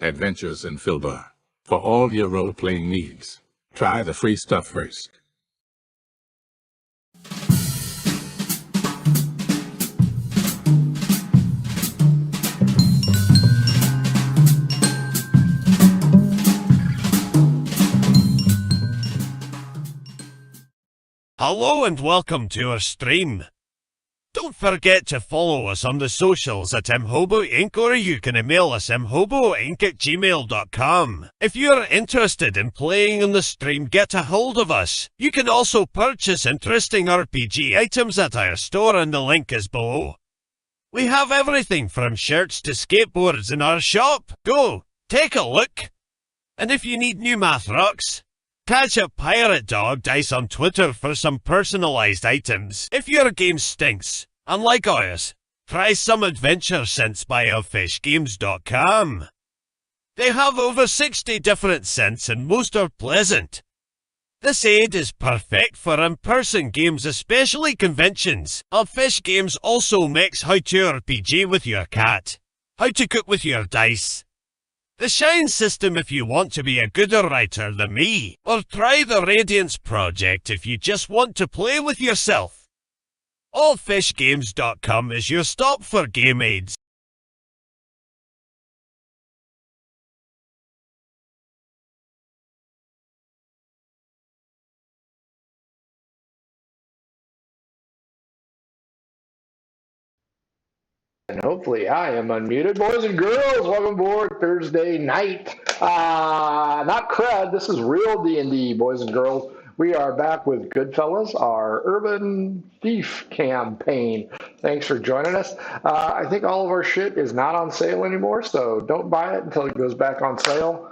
Adventures in Filbar. For all your role-playing needs, try the free stuff first. Hello and welcome to our stream. Don't forget to follow us on the socials at imhobo Inc. or you can email us imhoboinc@gmail.com. If you're interested in playing on the stream, get a hold of us. You can also purchase interesting RPG items at our store and the link is below. We have everything from shirts to skateboards in our shop. Go, take a look. And if you need new math rocks, catch a Pirate Dog Dice on Twitter for some personalized items. If your game stinks, unlike ours, try some adventure scents by elfishgames.com. They have over 60 different scents and most are pleasant. This aid is perfect for in-person games, especially conventions. Elfish Games also makes how to RPG with your cat, how to cook with your dice, the Shine system if you want to be a gooder writer than me, or try the Radiance project if you just want to play with yourself. Allfishgames.com is your stop for game aids. And hopefully I am unmuted. Boys and girls, welcome aboard Thursday night. Not crud, this is real D&D, boys and girls. We are back with Goodfellas, our Urban Thief campaign. Thanks for joining us. I think all of our shit is not on sale anymore, so don't buy it until it goes back on sale.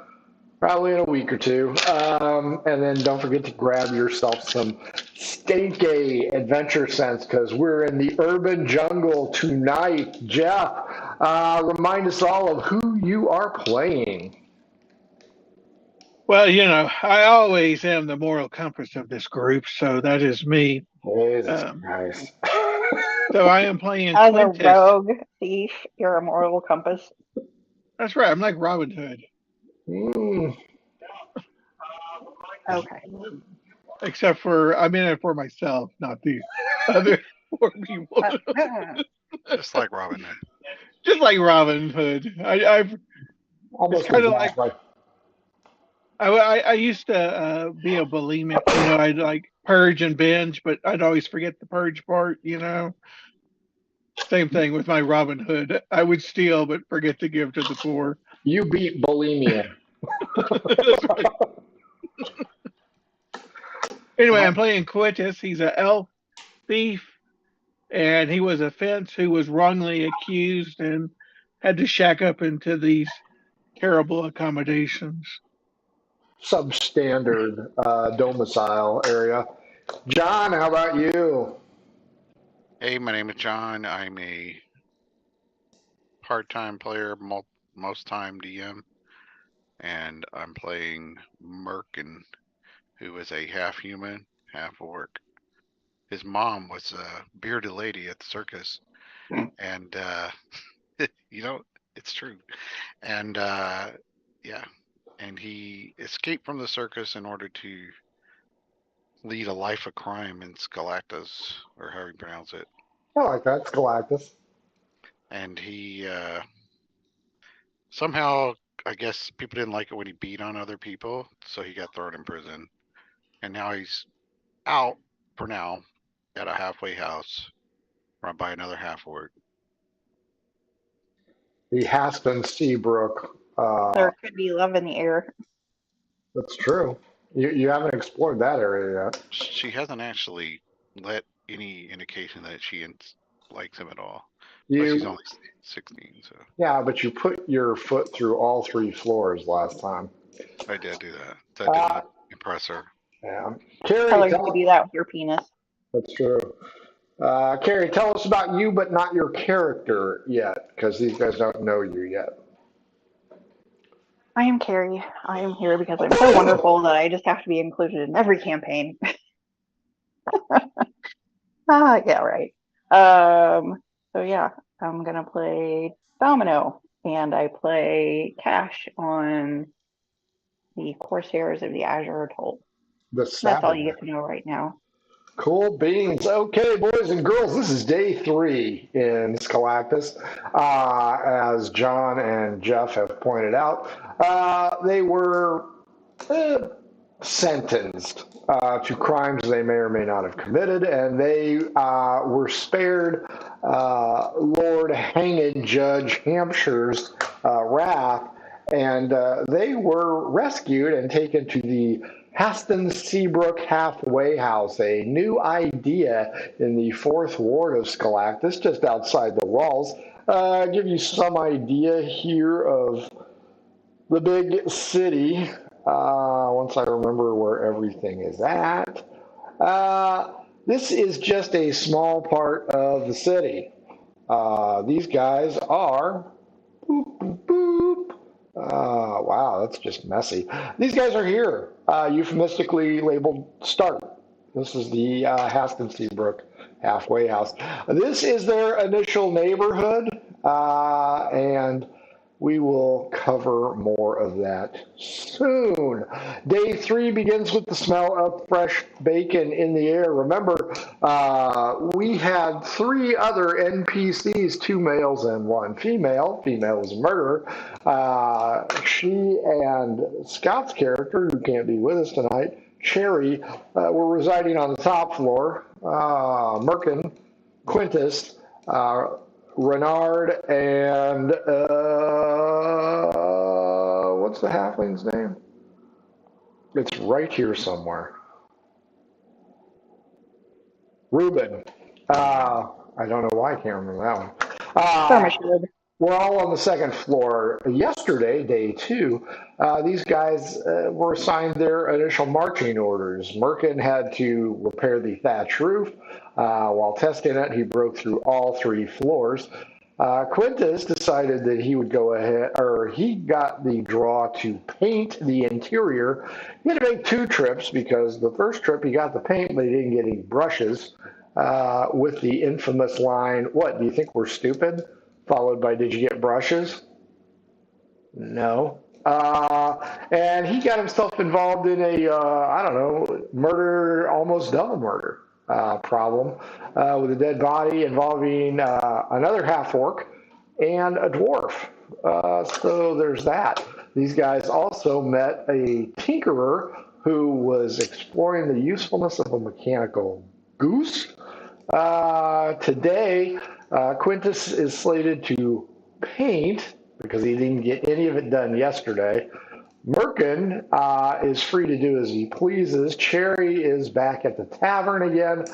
Probably in a week or two. And then don't forget to grab yourself some stinky adventure sense because we're in the urban jungle tonight. Jeff, remind us all of who you are playing. Well, I always am the moral compass of this group, so that is me. Jesus Christ. So I am playing As Quintus. a rogue thief, you're a moral compass. That's right. I'm like Robin Hood. Okay. Except for I'm in it for myself, not the other four people. Just like Robin Hood. Just like Robin Hood. I've Almost kind of like I used to be a bulimic. I'd like purge and binge, but I'd always forget the purge part. Same thing with my Robin Hood. I would steal, but forget to give to the poor. You beat bulimia. That's right. Anyway, I'm playing Quintus. He's an elf thief, and he was a fence who was wrongly accused and had to shack up into these terrible accommodations. Substandard domicile area. John, how about you? Hey, my name is John. I'm a part-time player, most time DM, and I'm playing Merkin, who is a half human, half orc. His mom was a bearded lady at the circus, and it's true. And and he escaped from the circus in order to lead a life of crime in Galactus, or how you pronounce it. I like that. It's Galactus. And he somehow, I guess people didn't like it when he beat on other people, so he got thrown in prison. And now he's out for now at a halfway house run by another half orc. The Haspen Seabrook. There could be love in the air. That's true. You haven't explored that area yet. She hasn't actually let any indication that she likes him at all. You, but she's only 16, so. Yeah, but you put your foot through all 3 floors last time. I did do that. That didn't impress her. Yeah. Carrie, Tell her you do that with your penis. That's true. Carrie, tell us about you, but not your character yet, because these guys don't know you yet. I am Carrie. I am here because I'm so wonderful that I just have to be included in every campaign. Yeah, right. So yeah, I'm gonna play Domino, and I play Cash on the Corsairs of the Azure Atoll. The That's all Saboteur. you get to know right now. Cool beans. Okay, boys and girls, this is day 3 in Scholastus. As John and Jeff have pointed out, they were sentenced to crimes they may or may not have committed, and they were spared Lord Hanged Judge Hampshire's wrath, and they were rescued and taken to the Haston Seabrook Halfway House, a new idea in the 4th Ward of Scholastus, just outside the walls. Give you some idea here of the big city. Once I remember where everything is at. This is just a small part of the city. These guys are boop, boop, boop. Wow, that's just messy. These guys are here, euphemistically labeled Start. This is the Haston Seabrook Halfway House. This is their initial neighborhood, and we will cover more of that soon. Day 3 begins with the smell of fresh bacon in the air. Remember, we had 3 other NPCs, 2 males and 1 female. Female is a murderer. She and Scott's character, who can't be with us tonight, Cherry, were residing on the top floor. Merkin, Quintus, Renard, and what's the halfling's name? It's right here somewhere. Reuben. I don't know why I can't remember that one. We're all on the 2nd floor. Yesterday, day 2, these guys were assigned their initial marching orders. Merkin had to repair the thatch roof. While testing it, he broke through all 3 floors. Quintus decided that he would go ahead, or he got the draw to paint the interior. He had to make 2 trips because the first trip he got the paint, but he didn't get any brushes. With the infamous line, "What, do you think we're stupid?" Followed by, "Did you get brushes?" No. And he got himself involved in a, I don't know, murder, almost double murder problem with a dead body involving another half-orc and a dwarf. So there's that. These guys also met a tinkerer who was exploring the usefulness of a mechanical goose. Today, Quintus is slated to paint because he didn't get any of it done yesterday. Merkin is free to do as he pleases. Cherry is back at the tavern again.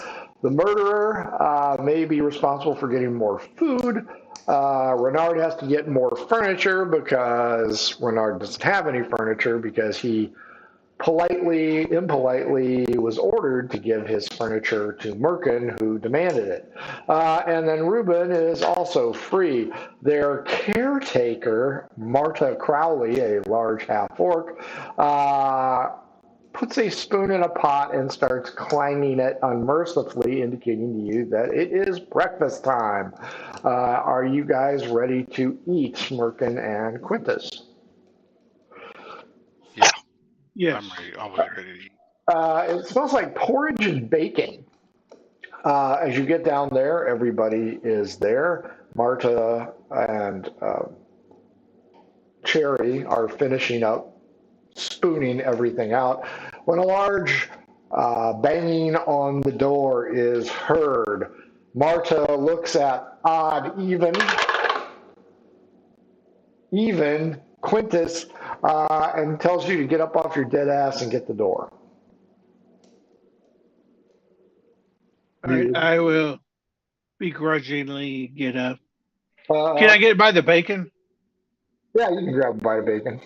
The murderer may be responsible for getting more food. Renard has to get more furniture because Renard doesn't have any furniture because he impolitely was ordered to give his furniture to Merkin, who demanded it. And then Reuben is also free. Their caretaker, Marta Crowley, a large half-orc, puts a spoon in a pot and starts clanging it unmercifully, indicating to you that it is breakfast time. Are you guys ready to eat, Merkin and Quintus? Yeah. Yes. I'm ready. Always ready to eat. It smells like porridge and bacon. As you get down there, everybody is there. Marta and Cherry are finishing up spooning everything out when a large banging on the door is heard. Marta looks at odd, even Quintus and tells you to get up off your dead ass and get the door. All right, I will begrudgingly get up. Can I get by the bacon? Yeah, you can grab a bite of bacon.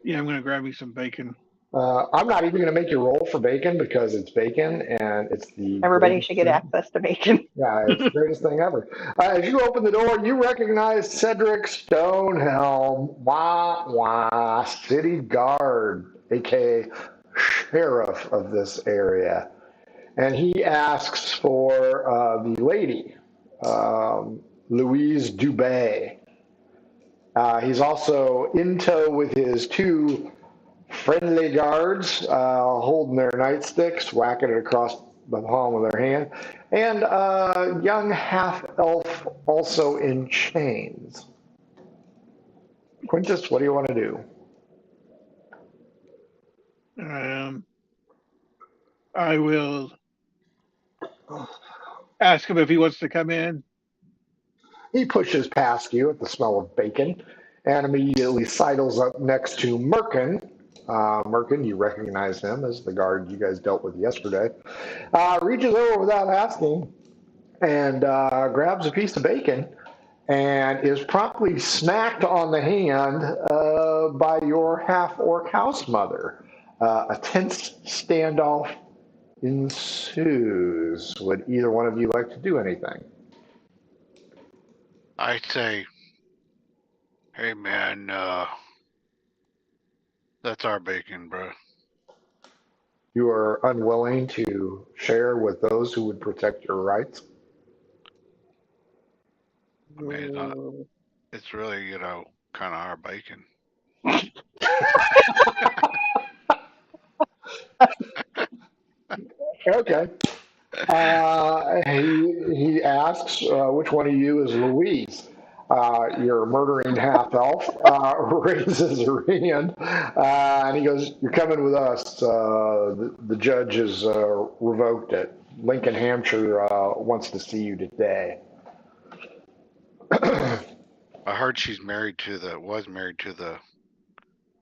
Yeah, I'm going to grab me some bacon. I'm not even going to make you roll for bacon because it's bacon and it's the Everybody should get access to bacon. Yeah, it's the greatest thing ever. As you open the door, you recognize Cedric Stonehelm, city guard, aka sheriff of this area. And he asks for the lady, Louise Dubé. He's also in tow with his two friendly guards, holding their nightsticks, whacking it across the palm of their hand, and a young half elf also in chains. Quintus, what do you want to do? I will ask him if he wants to come in. He pushes past you at the smell of bacon and immediately sidles up next to Merkin. Merkin, you recognize him as the guard you guys dealt with yesterday. Reaches over without asking and grabs a piece of bacon and is promptly smacked on the hand by your half-orc house mother. A tense standoff ensues. Would either one of you like to do anything? I say, hey man, that's our bacon, bro. You are unwilling to share with those who would protect your rights? I mean, it's really, kind of our bacon. Okay. He asks, which one of you is Louise? Your murdering half elf raises her hand, and he goes, "You're coming with us. The judge has revoked it. Lincoln, Hampshire wants to see you today." I heard she's was married to the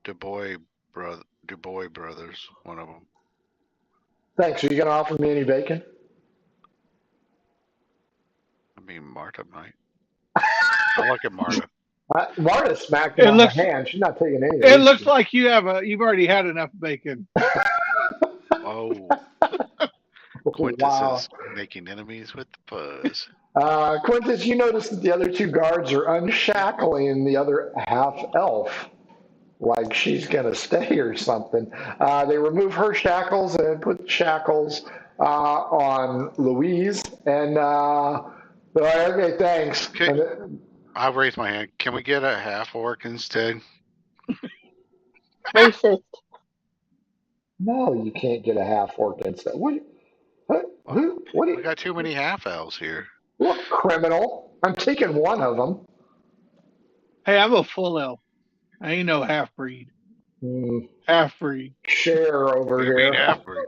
Du Bois brothers, one of them. Thanks. Are you going to offer me any bacon? I mean, Marta might. I look at Marta. Marta smacked him It on the looks hand. She's not taking any of it this. looks like you've already had enough bacon. Oh, Quintus Wow. is making enemies with the fuzz. Quintus, you notice that the other two guards are unshackling the other half elf, like she's going to stay or something. They remove her shackles and put shackles on Louise, and they're like, okay, thanks. I'll raise my hand. Can we get a half orc instead? Racist. No, you can't get a half orc instead. What? What? We got too many half elves here. Look, criminal. I'm taking one of them. Hey, I'm a full elf. I ain't no half breed. Half breed. Share over You mean here. half breed?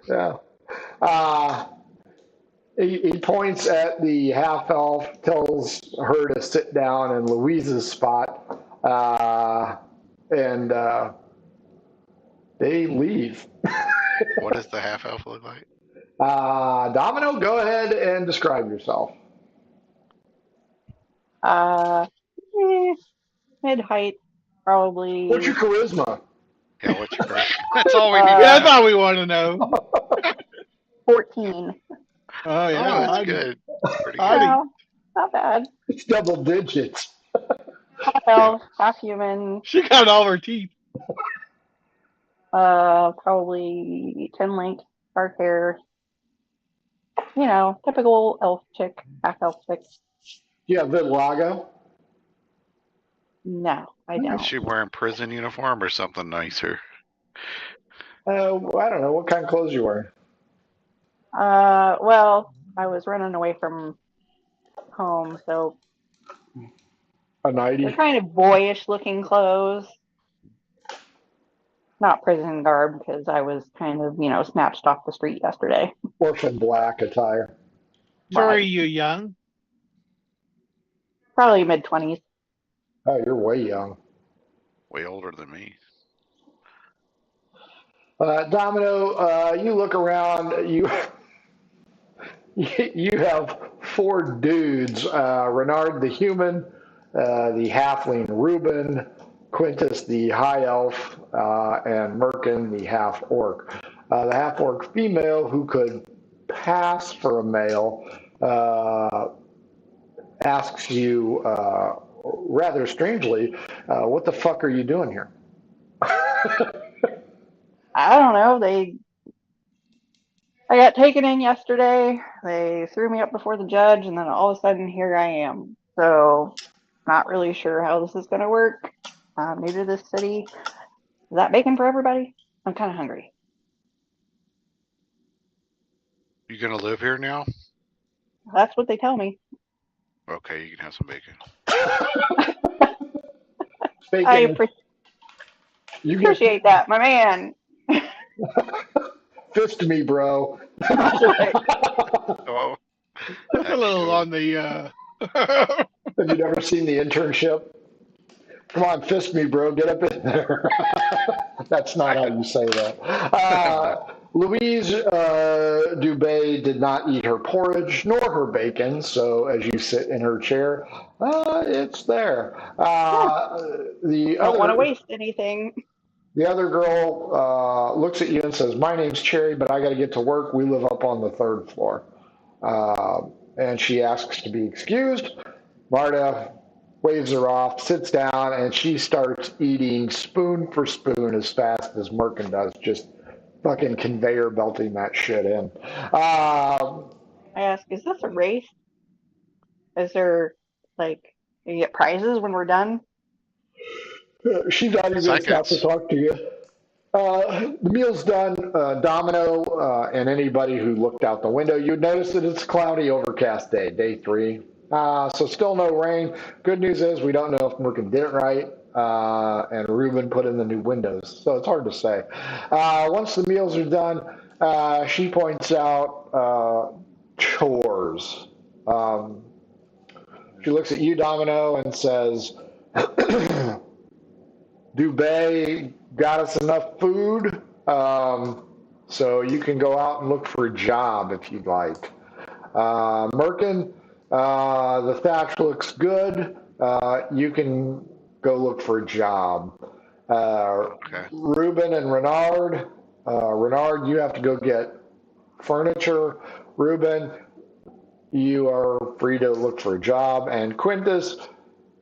Yeah. Uh, he points at the half elf, tells her to sit down in Louise's spot, and they leave. What does the half elf look like? Domino, go ahead and describe yourself. Uh, Mid height, probably. What's your charisma? Yeah, what's your charisma? That's all we need. Yeah, to that's know. all we want to know. 14. Oh yeah, Oh, that's howdy. good. Pretty Howdy. good. No, not bad. It's double digits. Half elf, half human. She got all her teeth. Probably 10 length, dark hair. You know, typical elf chick, half elf chick. You have vitiligo? No, I Is don't. she wearing prison uniform or something nicer? I don't know. What kind of clothes you wearing? Well, I was running away from home, so A nightie? they're kind of boyish looking clothes. Not prison garb because I was kind of, snatched off the street yesterday. Orphan black attire. So are Right. you young? Probably mid 20s. Oh, you're way young. Way older than me. Domino, you look around. You have four dudes: Renard the human, the halfling Reuben, Quintus the high elf, and Merkin the half orc. The half orc female, who could pass for a male, asks you rather strangely, "What the fuck are you doing here?" I don't know. I got taken in yesterday. They threw me up before the judge, and then all of a sudden, here I am. So Not really sure how this is going to work. I'm new to this city. Is that bacon for everybody? I'm kind of hungry. You gonna live here now? That's what they tell me. Okay, you can have some bacon. I Bacon, you get appreciate that, my man. fist me, bro. That's right. Oh, That's a that'd be little cool. on the. Have you never seen the internship? Come on, fist me, bro. Get up in there. That's not how you say that. Louise Dubé did not eat her porridge nor her bacon, so as you sit in her chair, it's there. Yeah, The don't want to other waste anything. the other girl looks at you and says, "My name's Cherry, but I got to get to work. We live up on the third floor." Uh, and she asks to be excused. Marta waves her off, sits down, and she starts eating spoon for spoon as fast as Merkin does, just fucking conveyor belting that shit in. I ask, is this a race? Is there, like, you get prizes when we're done? She's not even going to stop to Seconds. talk to you. The meal's done. Domino and anybody who looked out the window, you'd notice that it's a cloudy, overcast day, day 3. So still no rain. Good news is we don't know if Merkin did it right, and Ruben put in the new windows. So it's hard to say. Once the meals are done, she points out chores. Um, she looks at you, Domino, and says, Dubay got us enough food, so you can go out and look for a job if you'd like. Merkin, the thatch looks good. You can go look for a job. Okay. Ruben and Renard, Renard, you have to go get furniture. Ruben, you are free to look for a job. And Quintus,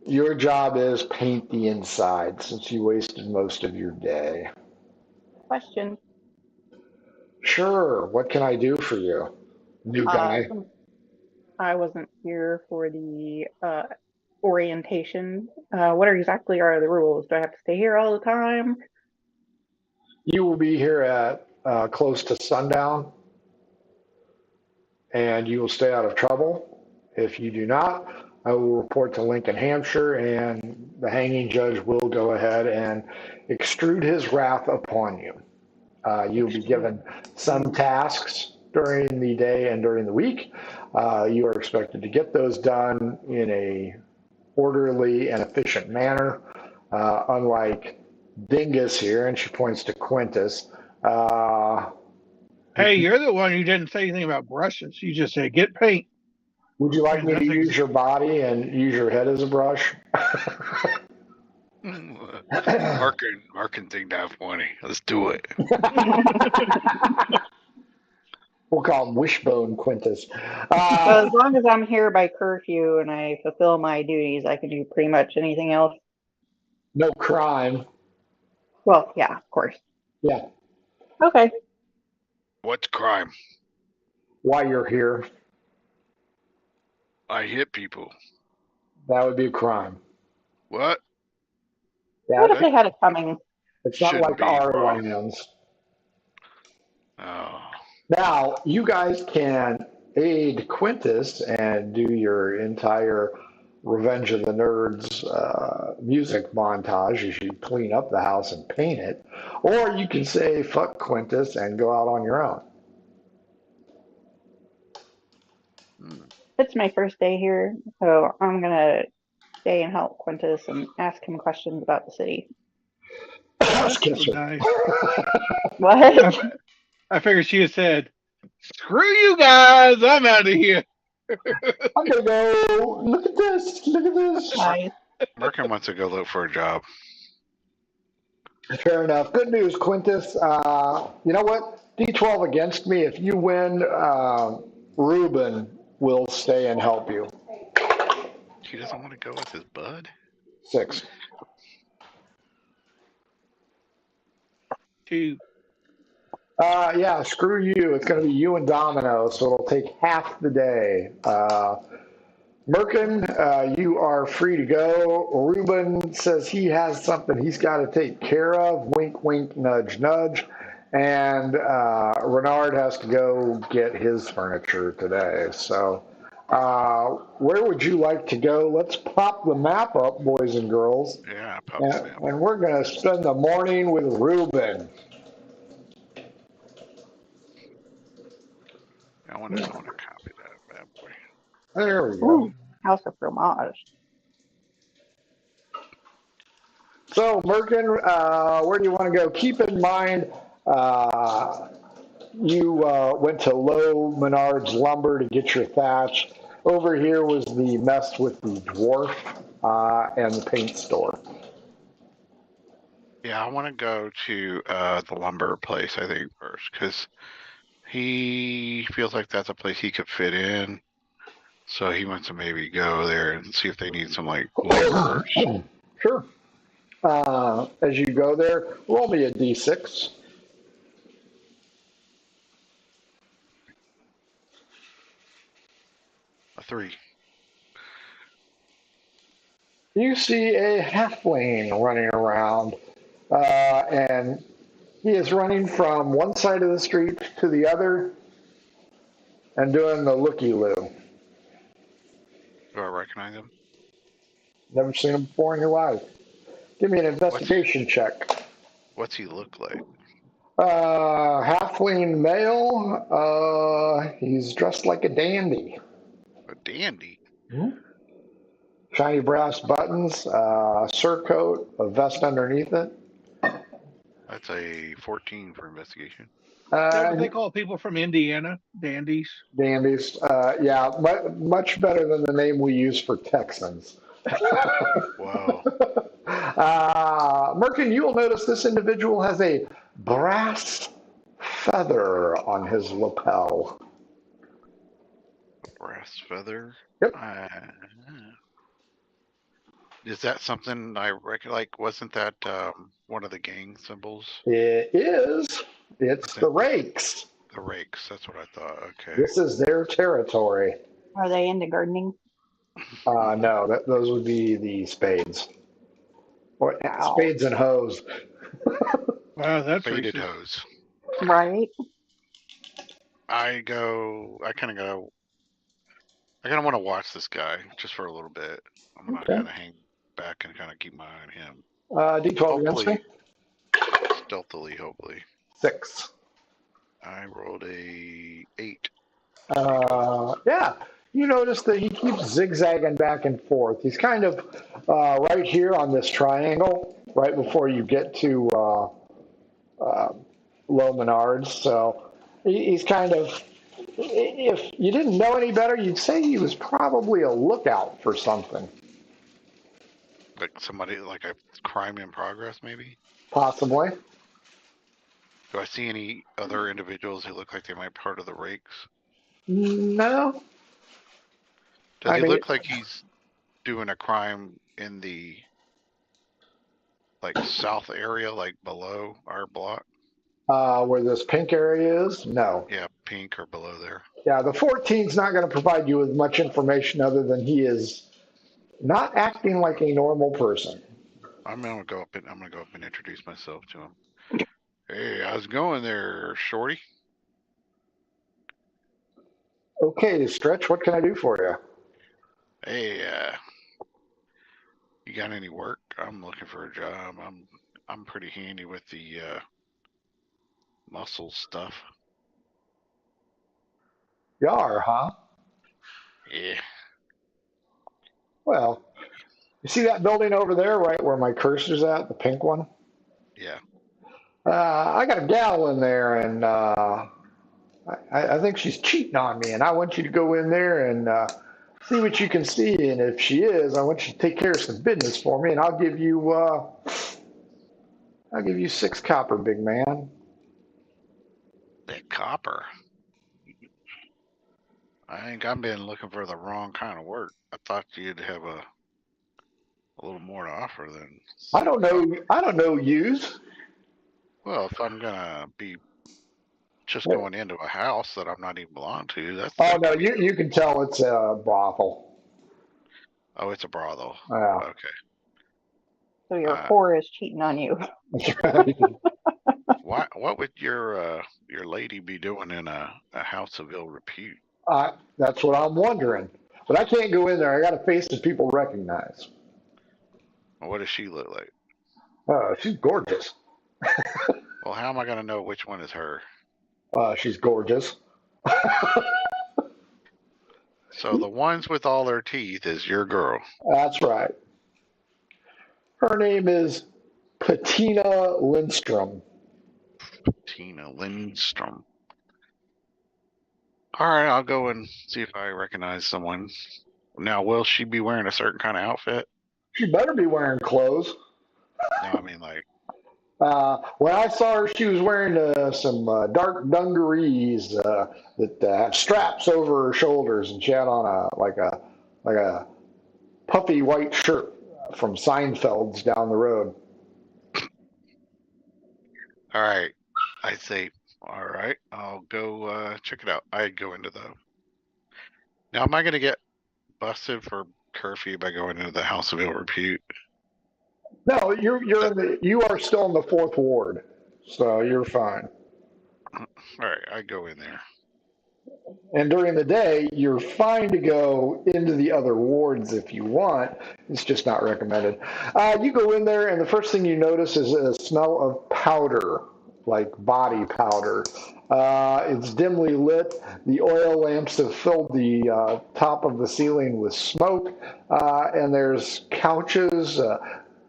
your job is paint the inside since you wasted most of your day. Question. Sure, what can I do for you, new guy? Since I wasn't here for the orientation, what exactly are the rules? Do I have to stay here all the time? You will be here at close to sundown, and you will stay out of trouble. If you do not, I will report to Lincoln, Hampshire, and the hanging judge will go ahead and extrude his wrath upon you. You'll be given some tasks during the day and during the week. You are expected to get those done in a orderly and efficient manner, unlike Dingus here, and she points to Quintus. Hey, you're the one who didn't say anything about brushes. You just said get paint. Would you like And me to that's use your body and use your head as a brush? Markin think that funny. Let's do it. We'll call him Wishbone Quintus. So as long as I'm here by curfew and I fulfill my duties, I can do pretty much anything else. No crime. Well, yeah, of course. Yeah. Okay. What's crime? Why you're here, I hit people. that would be a crime. What? Yeah, What if they had it coming? it's not Shouldn't like be, our bro. lands. Oh. Now, you guys can aid Quintus and do your entire Revenge of the Nerds music montage as you clean up the house and paint it. Or you can say, fuck Quintus and go out on your own. It's my first day here, so I'm gonna stay and help Quintus and ask him questions about the city. that's so Sketchy. nice. What? I figured she had said, "Screw you guys, I'm out of here." I'm going to go, look at this, look at this. Nice. Merkin wants to go look for a job. Fair enough. Good news, Quintus. You know what? D12 against me. If you win, Ruben will stay and help you. He doesn't want to go with his bud? 6. 2. Yeah, screw you. It's going to be you and Domino, so it'll take half the day. Merkin, you are free to go. Ruben says he has something he's got to take care of. Wink, wink, nudge, nudge. And Renard has to go get his furniture today. So, where would you like to go? Let's pop the map up, boys and girls. Yeah, pop the map. And we're going to spend the morning with Ruben. I wonder if I want to copy that bad boy. There we go. Ooh, House of Fromage. So, Merkin, where do you want to go? Keep in mind, you went to Low Menard's Lumber to get your thatch. Over here was the mess with the dwarf and the paint store. Yeah, I want to go to the lumber place, I think, first, because he feels like that's a place he could fit in. So he wants to maybe go there and see if they need some, like, laborers. Sure. As you go there, roll me a d6. A 3. You see a halfling running around, and he is running from one side of the street to the other and doing the looky-loo. Do I recognize him? Never seen him before in your life. Give me an investigation check. What's he look like? Halfling male. He's dressed like a dandy. A dandy? Mm-hmm. Shiny brass buttons, surcoat, a vest underneath it. That's a 14 for investigation. That's what they call people from Indiana, dandies. Dandies. Yeah, much better than the name we use for Texans. Wow. Merkin, you will notice this individual has a brass feather on his lapel. Brass feather? Yep. Is that something I reckon? Like, wasn't that one of the gang symbols? It is. It's the Rakes. The Rakes. That's what I thought. Okay. This is their territory. Are they into gardening? No, those would be the spades. Or spades and hoes. Wow, that's Faded racist. hose. Right. I kind of want to watch this guy just for a little bit. I'm not going to hang back and kind of keep my eye on him. D12 against me? Stealthily, hopefully. 6. I rolled a 8. Yeah, you notice that he keeps zigzagging back and forth. He's kind of right here on this triangle, right before you get to Low Menards. So he's kind of, if you didn't know any better, you'd say he was probably a lookout for something. Like somebody, like a crime in progress, maybe? Possibly. Do I see any other individuals who look like they might be part of the Rakes? No. Does he look like he's doing a crime in the like south area, like below our block? Where this pink area is? No. Yeah, pink or below there. Yeah, the 14's not going to provide you with much information other than he is not acting like a normal person. I'm gonna go up and introduce myself to him. Hey, how's it going there, Shorty? Okay, Stretch, what can I do for you? Hey, you got any work? I'm looking for a job. I'm pretty handy with the muscle stuff. You are, huh? Yeah. Well, you see that building over there, right where my cursor's at, the pink one? Yeah. I got a gal in there, and I think she's cheating on me, and I want you to go in there and see what you can see. And if she is, I want you to take care of some business for me, and I'll give you 6 copper, big man. That copper. I think I've been looking for the wrong kind of work. I thought you'd have a little more to offer than. I don't know yous. Well, if I'm gonna be just going into a house that I'm not even belong to, that's. Oh no, you can tell it's a brothel. Oh, it's a brothel. Yeah. Okay. So your whore is cheating on you. That's right. What would your lady be doing in a house of ill repute? That's what I'm wondering. But I can't go in there. I got a face that people recognize. What does she look like? She's gorgeous. Well, how am I going to know which one is her? She's gorgeous. So the ones with all their teeth is your girl. That's right. Her name is Patina Lindstrom. Tina Lindstrom. All right, I'll go and see if I recognize someone. Now, will she be wearing a certain kind of outfit? She better be wearing clothes. No, I mean like. When I saw her, she was wearing some dark dungarees that have straps over her shoulders, and she had on a puffy white shirt from Seinfeld's down the road. All right, I say, all right, I'll go check it out. I go into the. Now, am I going to get busted for curfew by going into the house of ill repute? No, you are still in the fourth ward, so you're fine. All right, I go in there. And during the day, you're fine to go into the other wards if you want. It's just not recommended. You go in there, and the first thing you notice is a smell of powder, like body powder. It's dimly lit. The oil lamps have filled the top of the ceiling with smoke, and there's couches.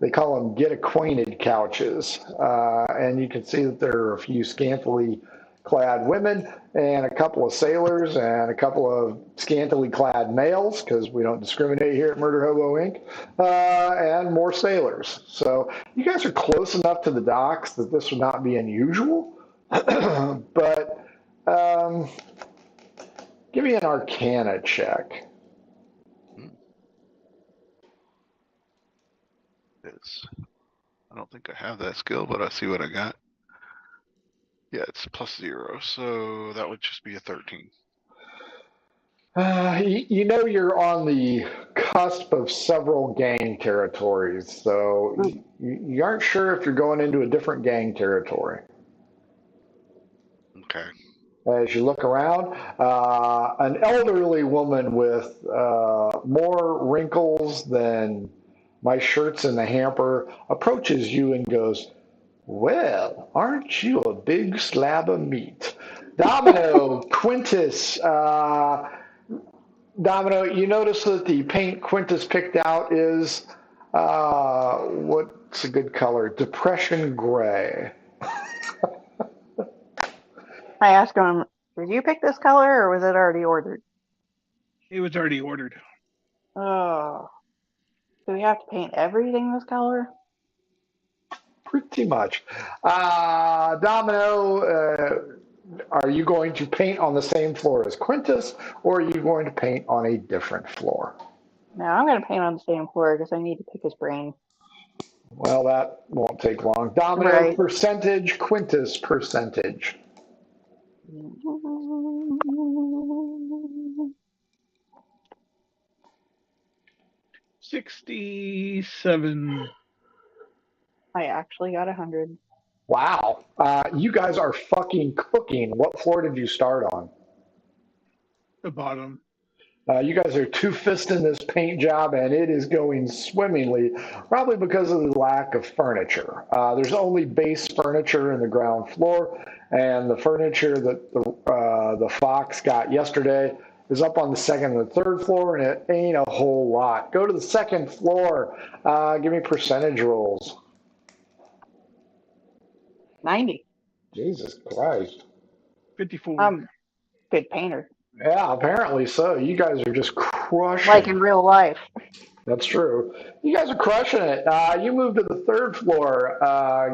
They call them get acquainted couches. And you can see that there are a few scantily clad women and a couple of sailors and a couple of scantily clad males, because we don't discriminate here at Murder Hobo Inc., and more sailors. So you guys are close enough to the docks that this would not be unusual. But give me an Arcana check. I don't think I have that skill, but I see what I got. Yeah, it's +0, so that would just be a 13. You know you're on the cusp of several gang territories, so you aren't sure if you're going into a different gang territory. Okay. As you look around, an elderly woman with more wrinkles than my shirts in the hamper approaches you and goes, "Well, aren't you a big slab of meat?" Domino, Quintus, Domino, you notice that the paint Quintus picked out is, what's a good color? Depression gray. I asked him, did you pick this color or was it already ordered? It was already ordered. Oh. Do we have to paint everything this color? Pretty much. Domino, are you going to paint on the same floor as Quintus, or are you going to paint on a different floor? No, I'm going to paint on the same floor because I need to pick his brain. Well, that won't take long. Domino Right. percentage, Quintus percentage. $67. I actually got 100. Wow. You guys are fucking cooking. What floor did you start on? The bottom. You guys are two-fisting this paint job, and it is going swimmingly, probably because of the lack of furniture. There's only base furniture in the ground floor, and the furniture that the Fox got yesterday is up on the second and the third floor, and it ain't a whole lot. Go to the second floor. Give me percentage rolls. 90. Jesus Christ. 54. I'm a good painter. Yeah, apparently so. You guys are just crushing. Like in real life. That's true. You guys are crushing it. You move to the third floor.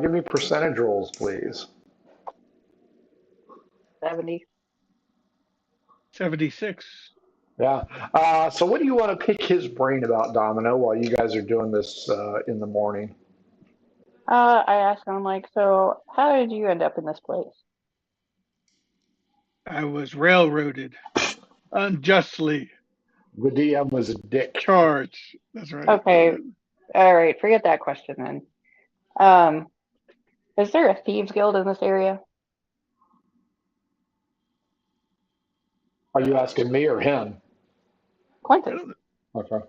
Give me percentage rolls, please. 70. 76. Yeah. So what do you want to pick his brain about, Domino, while you guys are doing this in the morning? I asked him, like, so how did you end up in this place? I was railroaded unjustly. The DM was a dick. Charge. That's right. Okay. All right. Forget that question then. Is there a thieves guild in this area? Are you asking me or him? I Quintus. don't. Okay.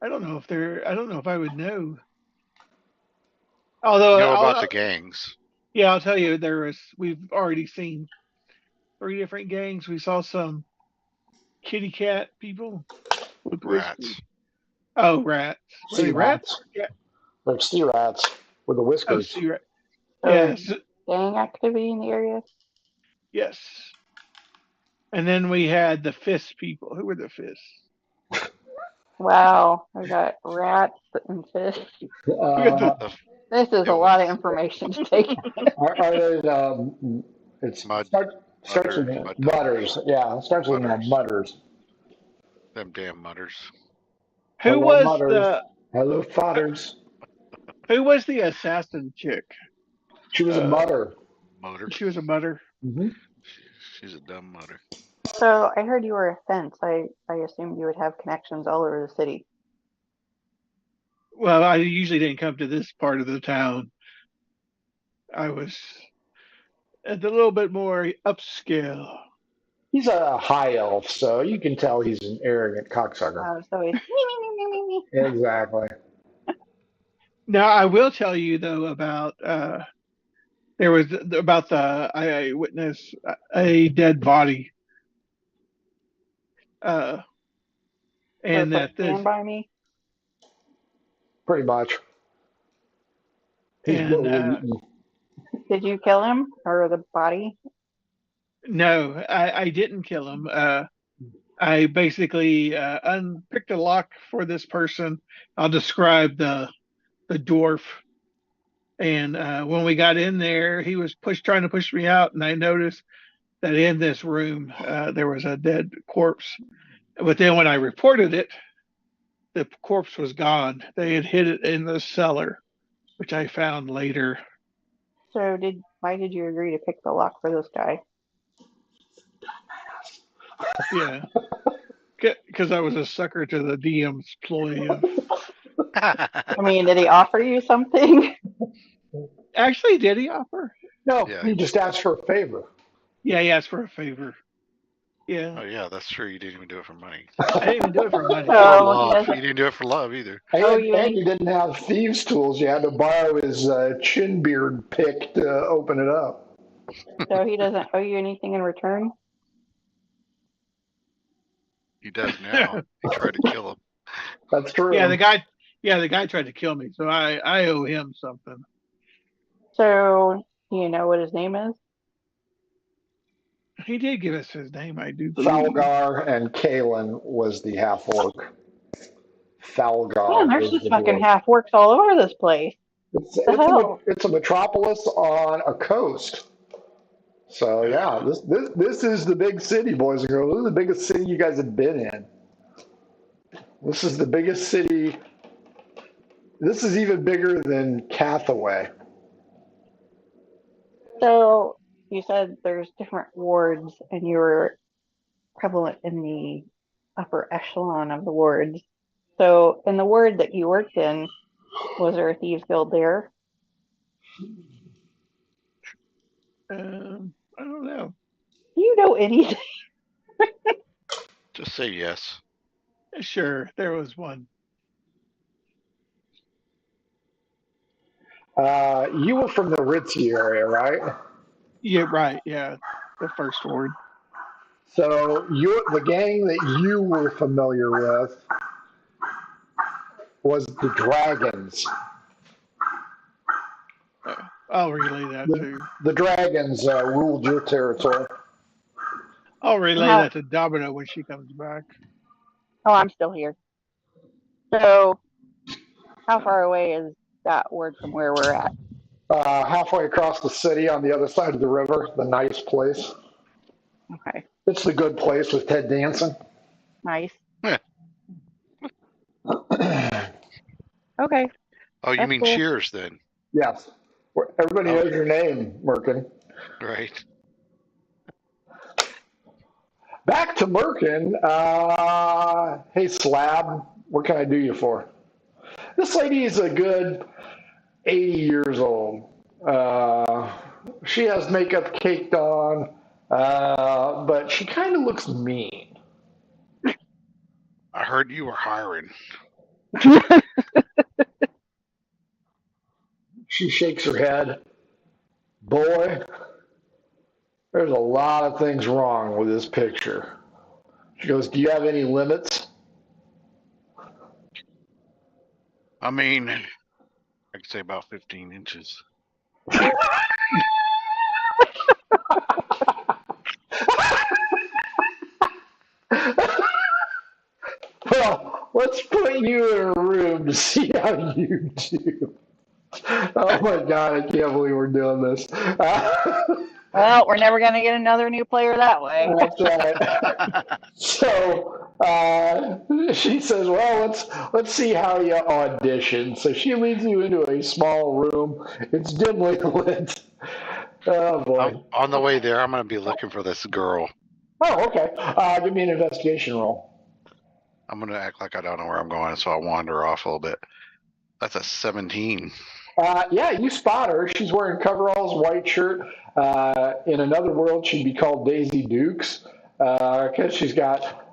I don't know if there. I don't know if I would know. You Although, know about the gangs. yeah, I'll tell you, there was. We've already seen 3 different gangs. We saw some kitty cat people with whiskers. Rats. Oh, rats. Were Sea they rats? rats. Yeah. They're sea rats with the Oh, whiskers. sea rat. So there's Yes. gang activity in the area? Yes. And then we had the fist people. Who were the fists? Wow. We got rats and fish. We got the Uh, This is It a lot of was information to take. are they mud, starts with mud mutters. Yeah, it starts with mutters. mutters. Them damn mutters. who Hello, was mutters. the Hello, fodders. who was the assassin chick? She was a Uh, mutter. Mutter. she was a mutter. Mm-hmm. She's a dumb mutter. So I heard you were a fence. I assumed you would have connections all over the city. Well, I usually didn't come to this part of the town. I was at the little bit more upscale. He's a high elf, so you can tell he's an arrogant cocksucker. So he's me. Exactly. Now, I will tell you though about there was about the I witnessed a dead body, uh, So and it's like that this stand by me. Pretty much. He's and well eaten. Did you kill him or the body? no, I didn't kill him. I basically unpicked a lock for this person. I'll describe the dwarf. And when we got in there, he was trying to push me out, and I noticed that in this room there was a dead corpse. But then when I reported it, the corpse was gone. They had hid it in the cellar, which I found later. So why did you agree to pick the lock for this guy? Yeah, because I was a sucker to the DM's ploy of. I mean, did he offer you something? Actually, did he offer? No, Yeah. he just asked for a favor. Yeah, he asked for a favor. Oh Yeah, yeah, that's true. You didn't even do it for money. I didn't even do it for money. Or Oh, love. yes. You didn't do it for love either. And, Oh, you and you didn't have thieves' tools. You had to borrow his chin beard pick to open it up. So he doesn't owe you anything in return? He does now. He tried to kill him. That's true. Yeah, the guy tried to kill me, so I owe him something. So do you know what his name is? He did give us his name, I do believe. Thalgar and Kalen was the half orc. Thalgar. Man, there's was just the fucking dwarf. half orcs all over this place. It's, The it's, a, hell? it's a metropolis on a coast. So yeah, this is the big city, boys and girls. This is the biggest city you guys have been in. This is the biggest city. This is even bigger than Cathaway. So you said there's different wards and you were prevalent in the upper echelon of the wards. So in the ward that you worked in, was there a thieves guild there? I don't know. Do you know anything? Just say yes. Sure, there was one. You were from the Ritzy area, right? Yeah, right. Yeah, the first ward. So the gang that you were familiar with was the Dragons. I'll relay that too. The Dragons ruled your territory. I'll relay How- that to Domino when she comes back. Oh, I'm still here. So how far away is that ward from where we're at? Halfway across the city on the other side of the river, the nice place. Okay, It's the good place with Ted Danson. nice. Yeah. Okay, Oh, you That's mean cool. Cheers then, Yes. Everybody knows your name, Merkin. right? Back to Merkin. Hey, Slab, what can I do you for? This lady is a good 80 years old. She has makeup caked on, but she kind of looks mean. I heard you were hiring. She shakes her head. Boy, there's a lot of things wrong with this picture. She goes, do you have any limits? I mean, I could say about 15 inches. Well, let's put you in a room to see how you do. Oh my God, I can't believe we're doing this. Well, we're never going to get another new player that way. That's right. So she says, "Well, let's see how you audition." So she leads you into a small room. It's dimly lit. Oh boy. On the way there, I'm going to be looking for this girl. Oh, okay. Give me an investigation roll. I'm going to act like I don't know where I'm going, so I'll wander off a little bit. That's a 17. Yeah, you spot her. She's wearing coveralls, white shirt. In another world, she'd be called Daisy Dukes because she's got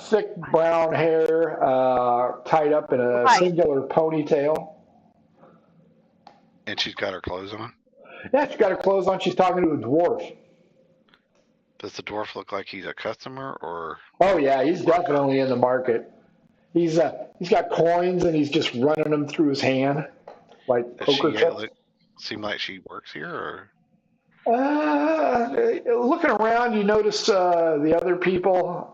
thick brown hair tied up in a singular ponytail. And she's got her clothes on? Yeah, she's got her clothes on. She's talking to a dwarf. Does the dwarf look like he's a customer or? Oh yeah, he's definitely in the market. He's got coins and he's just running them through his hand like poker chips. Seem like she works here or? Looking around, you notice the other people,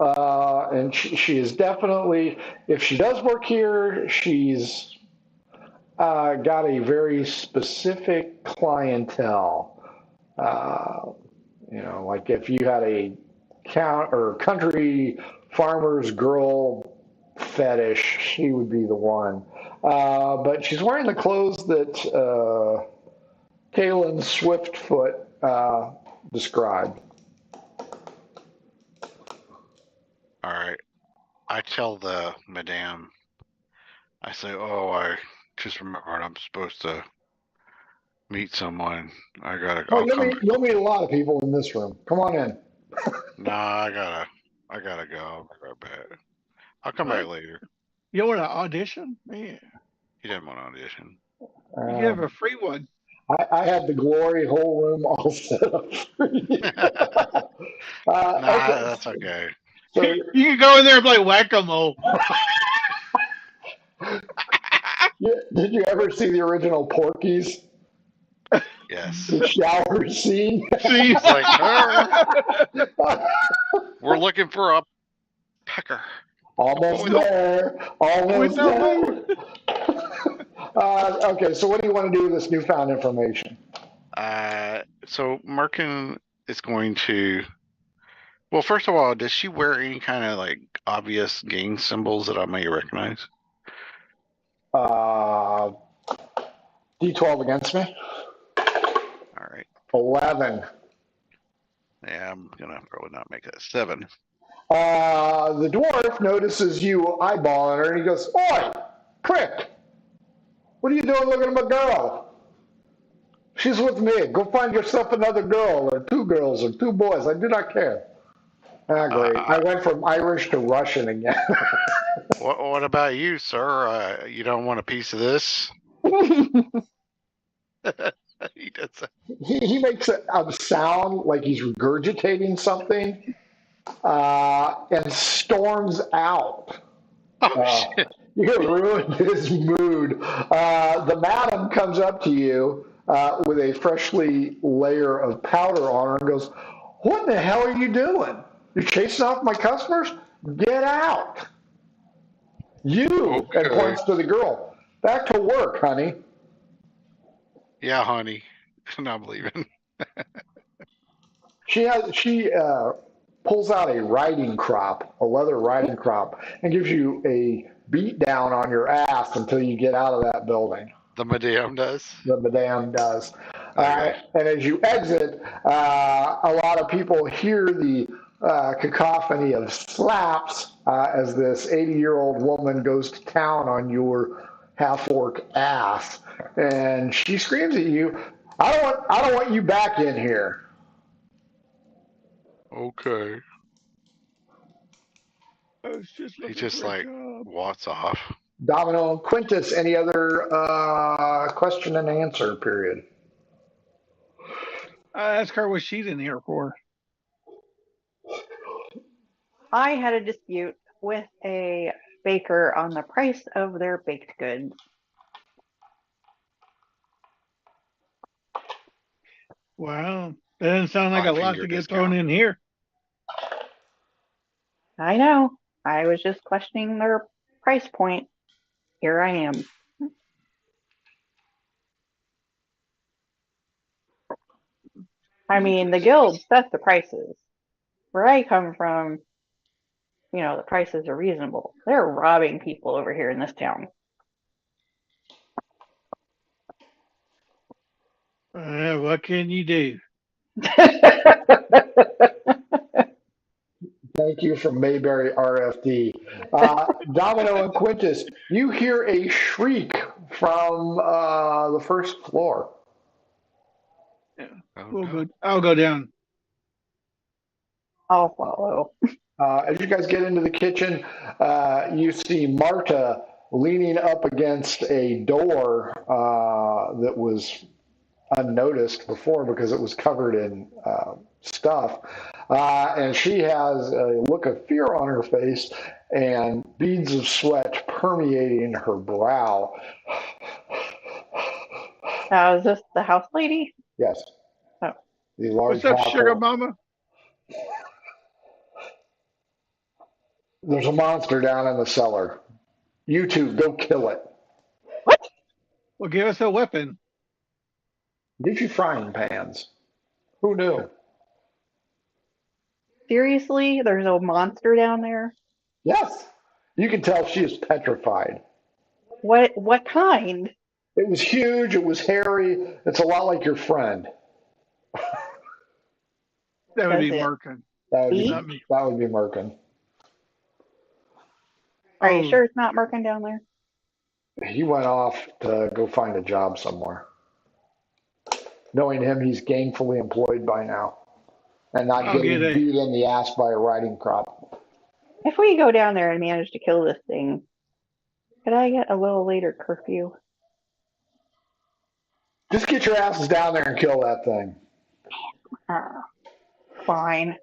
and she is definitely, if she does work here, she's got a very specific clientele. Like if you had a country farmer's girl fetish, she would be the one. But she's wearing the clothes that Kalen Swiftfoot described. All right. I tell the madame, I say, oh, I just remembered I'm supposed to meet someone. I gotta. You'll meet a lot of people in this room. Come on in. Nah, I gotta go. I'll be right back. I'll come back later. You want to audition? Man, He didn't want to audition. you have a free one. I had the glory whole room all set up for you. Nah, that's okay. So, You can go in there and play whack-a-mole. did you ever see the original Porky's? Yes. The shower scene? It's like, we're looking for a pecker. Almost there. Almost there. Okay, so what do you want to do with this newfound information? So Merkin is going to. Well, first of all, does she wear any kind of like obvious gang symbols that I may recognize? D12 against me. All right. 11. Yeah, I'm gonna probably not make that 7. The dwarf notices you eyeballing her and he goes, "Oi, prick! What are you doing looking at my girl? She's with me. Go find yourself another girl, or 2 girls, or 2 boys. I do not care." Great. I went from Irish to Russian again. What about you, sir? You don't want a piece of this? He does that. He makes a sound like he's regurgitating something and storms out. Oh, shit. You ruined his mood. The madam comes up to you with a freshly layer of powder on her and goes, "What the hell are you doing? You're chasing off my customers? Get out." You, Okay. and points to the girl. "Back to work, honey." Yeah, honey. I'm leaving. She pulls out a riding crop, a leather riding crop, and gives you a beat down on your ass until you get out of that building. The madame does? The madame does. Okay. And as you exit, a lot of people hear the cacophony of slaps as this 80-year-old woman goes to town on your half-orc ass, and she screams at you, I don't want you back in here." Okay. I was just He looking just for a like job. walks off. Domino and Quintus, any other question and answer period? I asked her what she's in here for. I had a dispute with a baker on the price of their baked goods. Wow, that doesn't sound like a Five lot finger to get thrown discount. in here. I know. I was just questioning their price point. Here I am. I mean, the guild set the prices. Where I come from, the prices are reasonable. They're robbing people over here in this town. What can you do? Thank you from Mayberry RFD. Domino and Quintus, you hear a shriek from the first floor. Yeah, Oh, we'll no. go. I'll go down. I'll follow. As you guys get into the kitchen, you see Marta leaning up against a door that was unnoticed before because it was covered in stuff. And she has a look of fear on her face and beads of sweat permeating her brow. Is this the house lady? Yes, Oh. the large What's up, sugar hawk. mama? There's a monster down in the cellar. You two, go kill it. What? Well, give us a weapon. Get you frying pans. Who knew? Seriously? There's a monster down there? Yes. You can tell she is petrified. What kind? It was huge. It was hairy. It's a lot like your friend. That would Does be it Merkin, That would be, eat? not me. that would be Merkin. Are you Oh, sure it's not Merkin down there? He went off to go find a job somewhere. Knowing him, he's gainfully employed by now and not I'll get getting a. beat in the ass by a riding crop. If we go down there and manage to kill this thing, could I get a little later curfew? Just get your asses down there and kill that thing. Fine.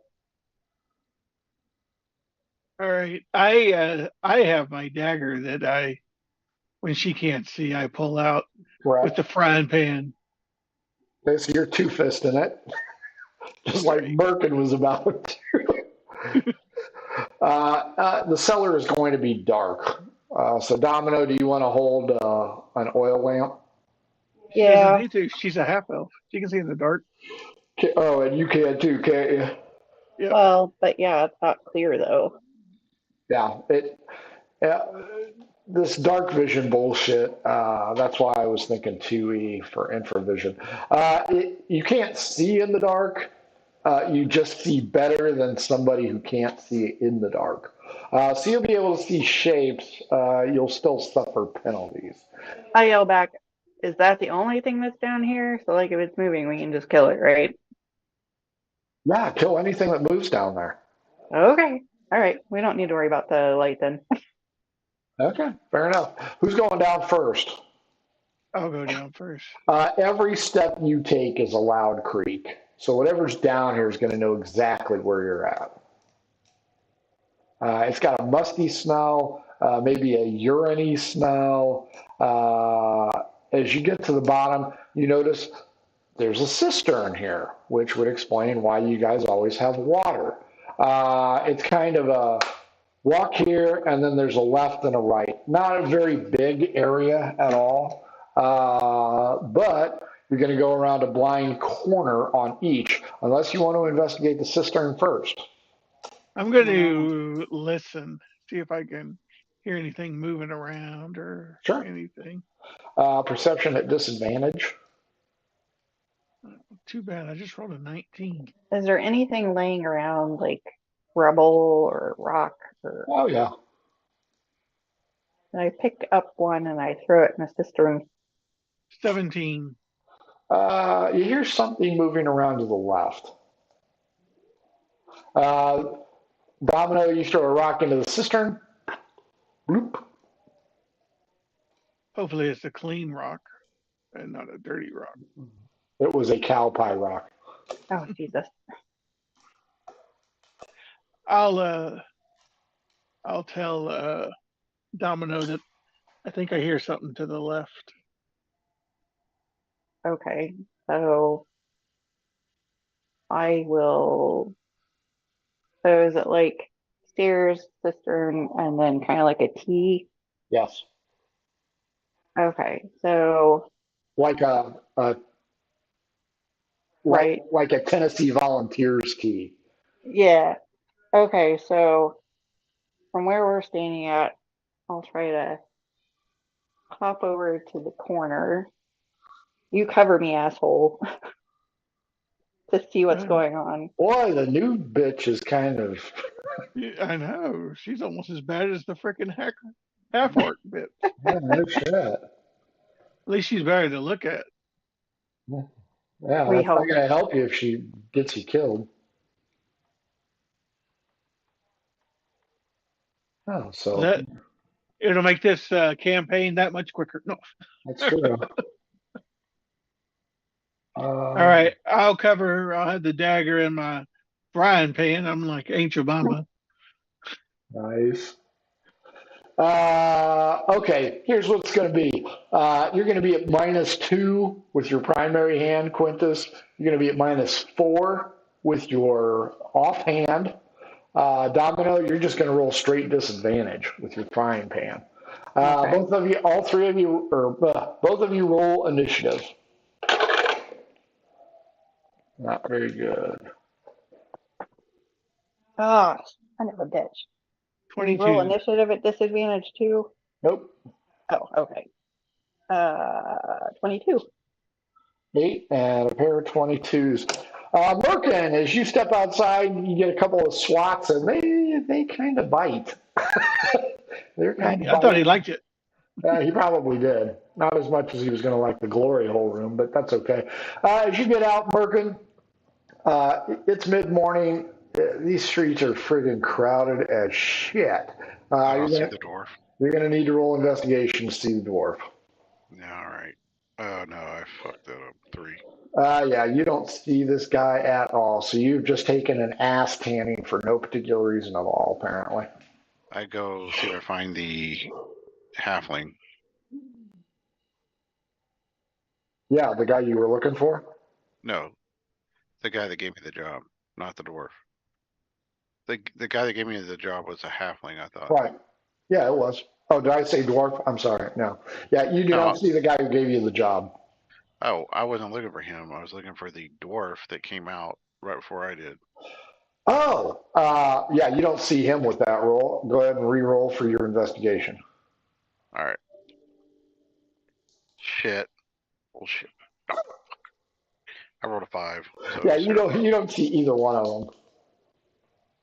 All right, I have my dagger that when she can't see, I pull out with Correct. the frying pan. Okay, so you're two-fisting it, just like Right. Merkin was about to. The cellar is going to be dark. So, Domino, do you want to hold an oil lamp? She doesn't Yeah. need to. She's a half elf. She can see in the dark. Oh, and you can too, can't you? Yep. Well, but yeah, it's not clear though. Yeah. Uh, this dark vision bullshit. That's why I was thinking 2E for infravision. You can't see in the dark. You just see better than somebody who can't see in the dark. So you'll be able to see shapes. You'll still suffer penalties. I yell back, is that the only thing that's down here? So like if it's moving, we can just kill it, right? Yeah, kill anything that moves down there. Okay. All right. We don't need to worry about the light then. Okay, fair enough. Who's going down first? I'll go down first. Every step you take is a loud creak. So whatever's down here is going to know exactly where you're at. It's got a musty smell, maybe a urine-y smell. As you get to the bottom, you notice there's a cistern here, which would explain why you guys always have water. It's kind of a walk here, and then there's a left and a right. Not a very big area at all, but you're going to go around a blind corner on each, unless you want to investigate the cistern first. I'm going to listen, see if I can hear anything moving around or Sure. anything. Perception at disadvantage. Too bad. I just rolled a 19. Is there anything laying around like rubble or rock, or Oh, yeah. and I pick up one and I throw it in the cistern. 17. You hear something moving around to the left. Domino, you throw a rock into the cistern. Bloop. Hopefully it's a clean rock and not a dirty rock. It was a cow pie rock. Oh Jesus! I'll tell Domino that I think I hear something to the left. Okay, so I will. So is it like stairs, cistern, and then kind of like a T? Yes. Okay, so Like a right, like a Tennessee Volunteers key. yeah. Okay, so from where we're standing at, I'll try to hop over to the corner. You cover me, asshole, to see what's Uh, going on. Boy, the new bitch is kind of. yeah, I know. She's almost as bad as the freaking half orc bit. Yeah, no shit. At least she's better to look at. Yeah, We that's not hope. going to help you if she gets you killed. Oh, so That it'll make this campaign that much quicker. No. that's true. All right, I'll cover. I'll have the dagger in my frying pan. I'm like Ancient Obama. Nice. Okay, here's what it's going to be. You're going to be at -2 with your primary hand, Quintus. You're going to be at -4 with your offhand. Domino, you're just going to roll straight disadvantage with your frying pan. Okay. Both of you, all three of you, or both of you roll initiative. Not very good. Oh, son of a bitch. We roll 22. initiative at disadvantage too. Nope. Oh, okay. 22. 8 and a pair of 22s. Merkin, as you step outside, you get a couple of swats, and they kind of bite. They're kind of I thought he biting. liked it. He probably did. Not as much as he was going to like the glory hole room, but that's okay. As you get out, Merkin, it's mid-morning. These streets are friggin' crowded as shit. I don't see the dwarf. You're going to need to roll investigation to see the dwarf. Yeah, all right. Oh, no, I fucked that up. 3. Yeah, you don't see this guy at all. So you've just taken an ass tanning for no particular reason at all, apparently. I go see if I find the halfling. Yeah, the guy you were looking for? No, the guy that gave me the job, not the dwarf. The guy that gave me the job was a halfling, I thought. Right. Yeah, it was. Oh, did I say dwarf? I'm sorry. No. Yeah, you do No. not see the guy who gave you the job. Oh, I wasn't looking for him. I was looking for the dwarf that came out right before I did. Oh, yeah, you don't see him with that roll. Go ahead and re-roll for your investigation. All right. Shit. Bullshit. Oh, fuck. I rolled a 5. So Yeah, you don't see either one of them.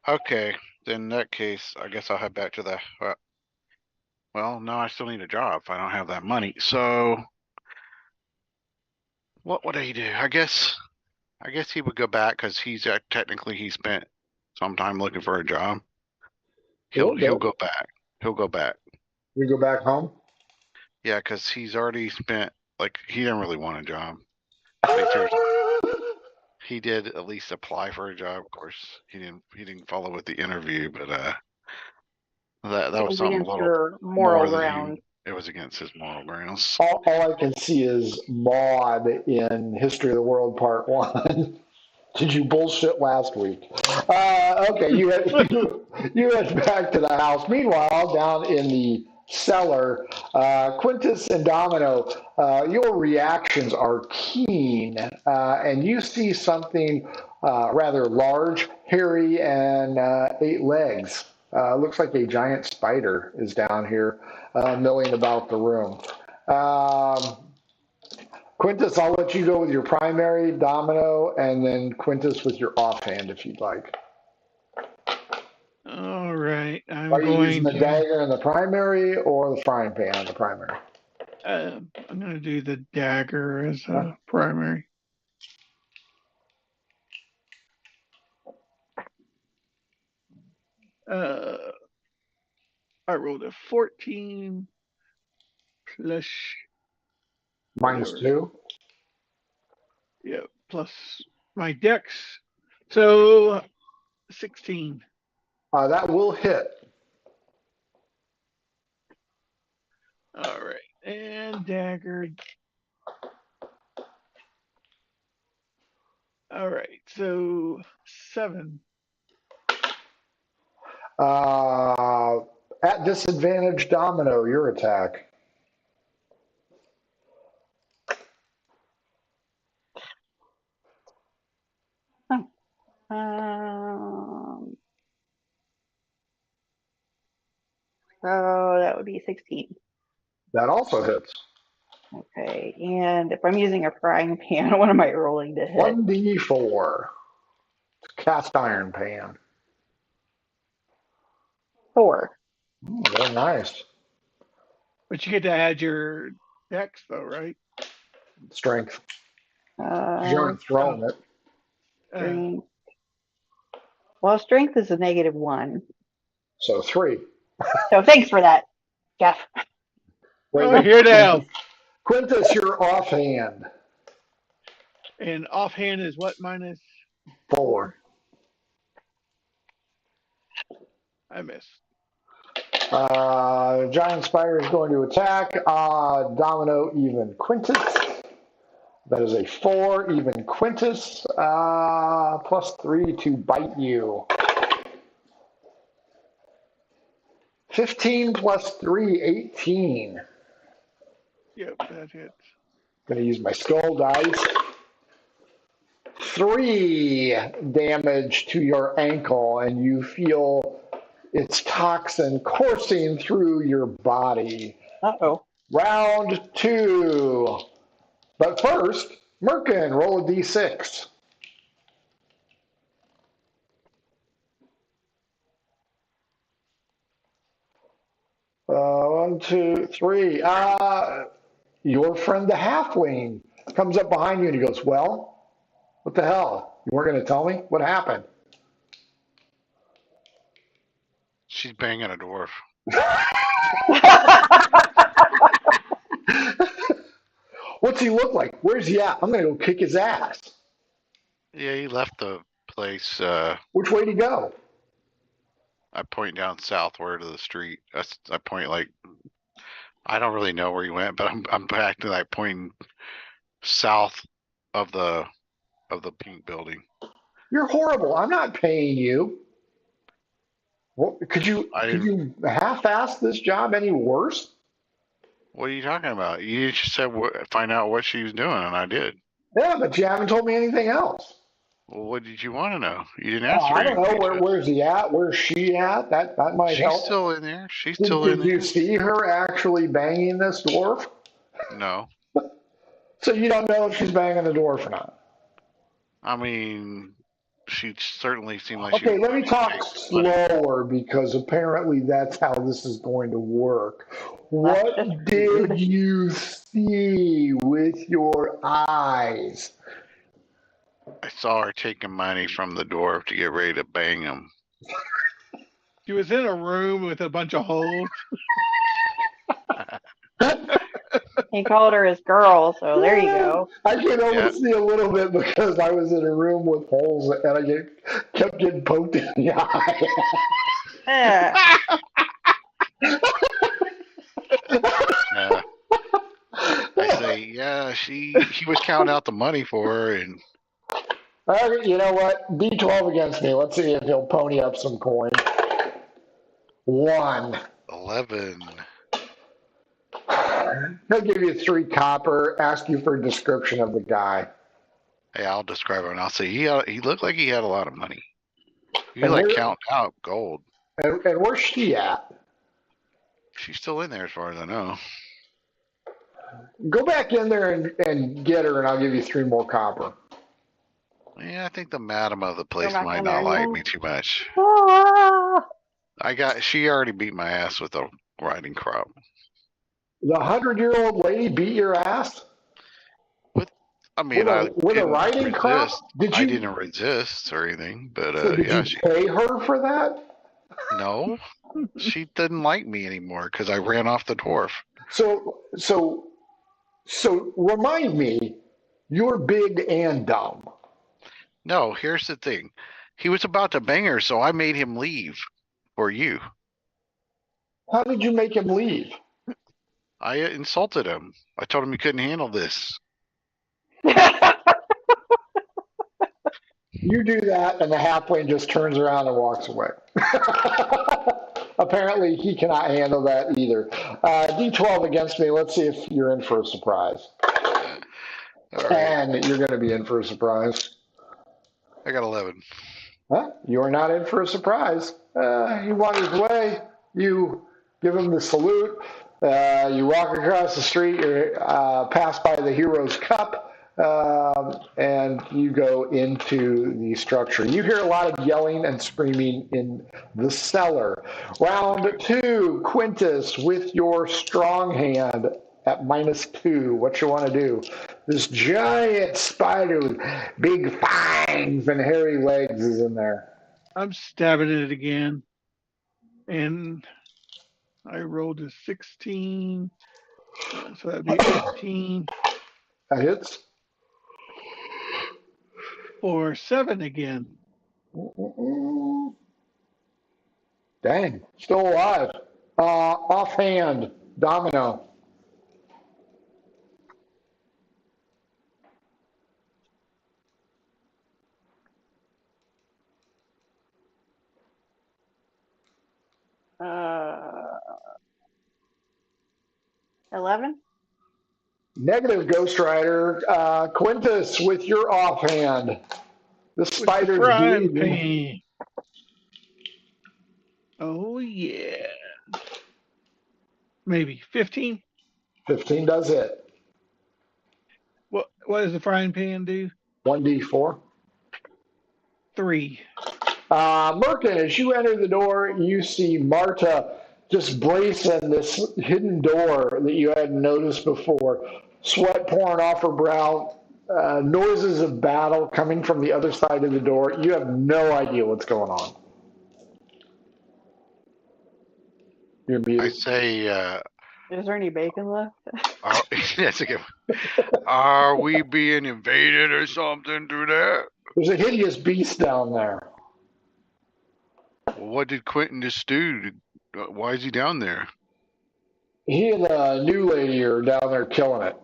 Okay, then in that case, I guess I'll head back to the. Well, no, I still need a job if I don't have that money. So, what would he do? I guess he would go back because he's technically he spent some time looking for a job. He'll go back. He'll go back. You go back home? Yeah, because he's already spent he didn't really want a job. He did at least apply for a job. Of course, he didn't follow with the interview, but that was something a Against little your more moral than ground. it was against his moral grounds. All I can see is Maud in History of the World Part 1. Did you bullshit last week? Okay, you head back to the house. Meanwhile, down in the cellar, Quintus and Domino, your reactions are keen, and you see something rather large, hairy, and 8 legs. Looks like a giant spider is down here milling about the room. Quintus, I'll let you go with your primary, Domino, and then Quintus with your offhand if you'd like. Are you using the dagger in the primary or the frying pan in the primary? I'm going to do the dagger as a primary. I rolled a 14 plus -2. Yeah, plus my dex. So 16. That will hit. All right. And dagger. All right. So 7. At disadvantage, Domino, your attack. So that would be 16. That also hits. Okay, and if I'm using a frying pan, what am I rolling to hit? 1d4. Cast iron pan. 4. Very nice. But you get to add your dex, though, right? Strength. You Uh, aren't throwing it. strength. Well, strength is a -1. So 3. So thanks for that, Jeff. Oh, here now. Quintus, you're offhand. And offhand is what minus 4. I missed. Giant spider is going to attack. Domino, even Quintus. That is a 4, even Quintus. +3 to bite you. 15 plus 3, 18. Yep, that hits. Going to use my skull dice. 3 damage to your ankle, and you feel its toxin coursing through your body. Uh-oh. Round 2. But first, Merkin, roll a d6. One, two, three. Your friend the halfling comes up behind you and he goes, well, what the hell? You weren't going to tell me? What happened? She's banging a dwarf. What's he look like? Where's he at? I'm going to go kick his ass. Yeah, he left the place. Which way to go? I point down southward of the street. I point like, I don't really know where he went, but I'm acting like pointing south of the pink building. You're horrible. I'm not paying you. What, could you half-ass this job any worse? What are you talking about? You just said find out what she was doing, and I did. Yeah, but you haven't told me anything else. Well, what did you want to know? You didn't ask I don't know. Where's he at? Where's she at? That might help. She's still in there. She's still in there. Did you see her actually banging this dwarf? No. So you don't know if she's banging the dwarf or not? I mean, she certainly seemed like Okay, let me talk slower because apparently that's how this is going to work. What did you see with your eyes? I saw her taking money from the dwarf to get ready to bang him. She was in a room with a bunch of holes. He called her his girl, so there you go. I can only see a little bit because I was in a room with holes and I kept getting poked in the eye. I say, yeah, he was counting out the money for her, and you know what? D12 against me. Let's see if he'll pony up some coin. 1. 11. He'll give you 3 copper, ask you for a description of the guy. Hey, I'll describe him, and I'll say he looked like he had a lot of money. He was like counting out gold. And where's she at? She's still in there as far as I know. Go back in there and get her, and I'll give you 3 more copper. Yeah, I think the madam of the place might not like me too much. She already beat my ass with a riding crop. The 100-year-old lady beat your ass I mean, I with a didn't riding crop? resist. Did I you? didn't resist or anything, but So did yeah, you pay her for that? no, she didn't like me anymore because I ran off the dwarf. So remind me, you're big and dumb. No, here's the thing. He was about to bang her, so I made him leave for you. How did you make him leave? I insulted him. I told him he couldn't handle this. You do that, and the halfling just turns around and walks away. Apparently, he cannot handle that either. D12 against me. Let's see if you're in for a surprise. All right. And you're going to be in for a surprise. I got 11. Huh? You are not in for a surprise. He wanders away. You give him the salute. You walk across the street. You pass by the Hero's Cup, and you go into the structure. You hear a lot of yelling and screaming in the cellar. Round 2, Quintus, with your strong hand at -2. What you want to do? This giant spider with big fangs and hairy legs is in there. I'm stabbing it again. And I rolled a 16. So that'd be 18 That hits. for 7 again. Dang, still alive. Offhand, Domino. Uh, 11? Negative, Ghost Rider. Quintus, with your offhand. The With the spider's frying bleeding. pan. Oh, yeah. Maybe 15. 15 does hit. What does the frying pan do? 1d4. 3. Merkin, as you enter the door, you see Marta just bracing this hidden door that you hadn't noticed before. Sweat pouring off her brow, noises of battle coming from the other side of the door. You have no idea what's going on. You're I muted. say, Is there any bacon left? that's a good one. Are we being invaded or something through that? There's a hideous beast down there. Well, what did Quentin just do? Why is he down there? He and the new lady are down there killing it.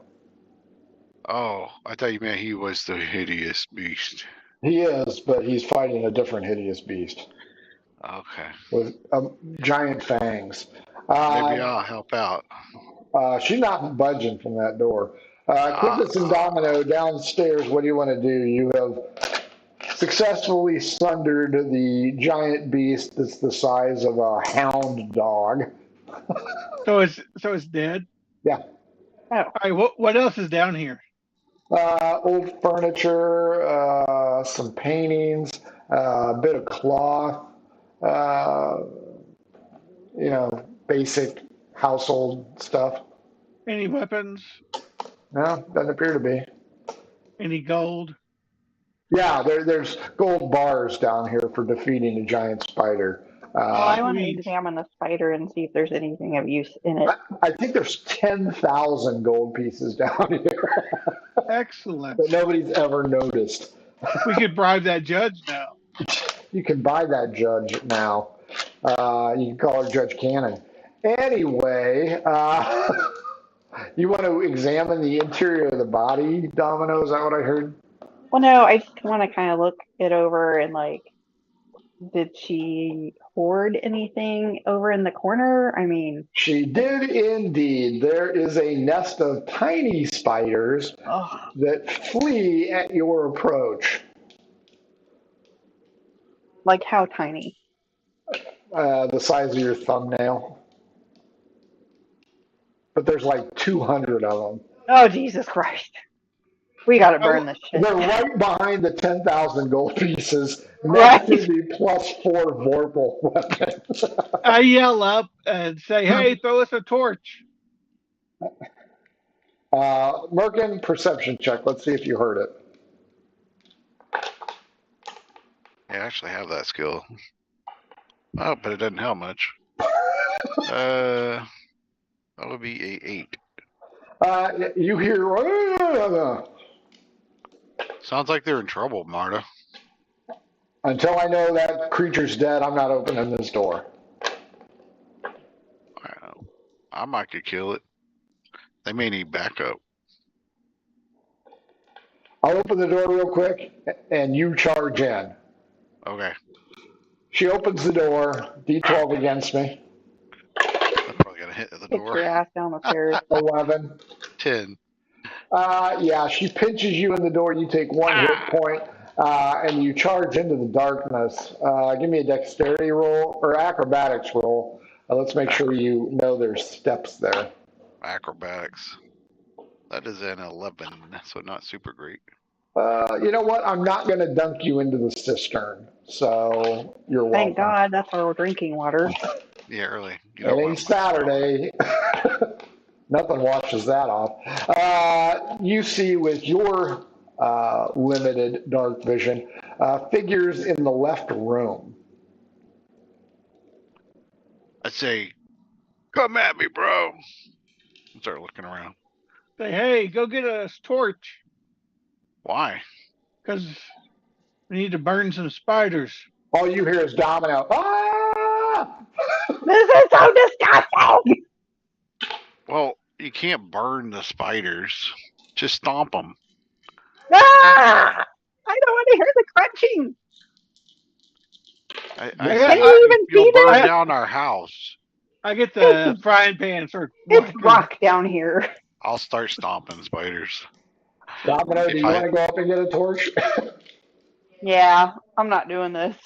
Oh, I thought you meant he was the hideous beast. He is, but he's fighting a different hideous beast Okay. with giant fangs. Maybe I'll help out. She's not budging from that door. Quintus and Domino downstairs. What do you want to do? You have successfully sundered the giant beast that's the size of a hound dog. So it's dead? Yeah. Oh, All right, what else is down here? Old furniture, some paintings, a bit of cloth, basic household stuff. Any weapons? No, doesn't appear to be. Any gold? Yeah, there's gold bars down here for defeating a giant spider. well, I want to Sweet. examine the spider and see if there's anything of use in it. I think there's 10,000 gold pieces down here Excellent. that nobody's ever noticed. We could bribe that judge now. You can buy that judge now. You can call her Judge Cannon. Anyway, you want to examine the interior of the body, Domino? Is that what I heard? Well, no, I just want to kind of look it over and did she hoard anything over in the corner? I mean, She did indeed. There is a nest of tiny spiders oh, that flee at your approach. like how tiny? The size of your thumbnail. But there's like 200 of them. Oh, Jesus Christ. We gotta I, burn this shit. They're right behind the 10,000 gold pieces next Right. to the +4 Vorpal weapons. I yell up and say, "Hey, throw us a torch!" Merkin, perception check. Let's see if you heard it. Yeah, I actually have that skill. Oh, but it doesn't help much. That would be a 8. You hear, Sounds like they're in trouble, Marta. until I know that creature's dead, I'm not opening this door. I might could kill it. They may need backup. I'll open the door real quick, and you charge in. Okay. She opens the door, D12 against me, I'm probably gonna hit the Kick your door. ass down the stairs. 11. 10. Yeah, she pinches you in the door, you take 1 hit point, and you charge into the darkness. Give me a dexterity roll, or acrobatics roll. Let's make sure you know there's steps there. Acrobatics. That is an 11, so not super great. You know what? I'm not going to dunk you into the cistern, so you're welcome. Thank God, that's our drinking water. Yeah, really. It ain't Saturday. Nothing washes that off. You see with your limited dark vision figures in the left room. I'd say, come at me, bro. Start looking around. Say, "Hey, go get a torch, Why? because we need to burn some spiders." All you hear is Domino. Ah! This is so disgusting! Well, you can't burn the spiders. Just stomp them. Ah! I don't want to hear the crunching. I Can you even you'll see burn that? down our house. I get the frying pan and start It's whacking. rock down here. I'll start stomping spiders. Domino, do you want to go up and get a torch? Yeah, I'm not doing this.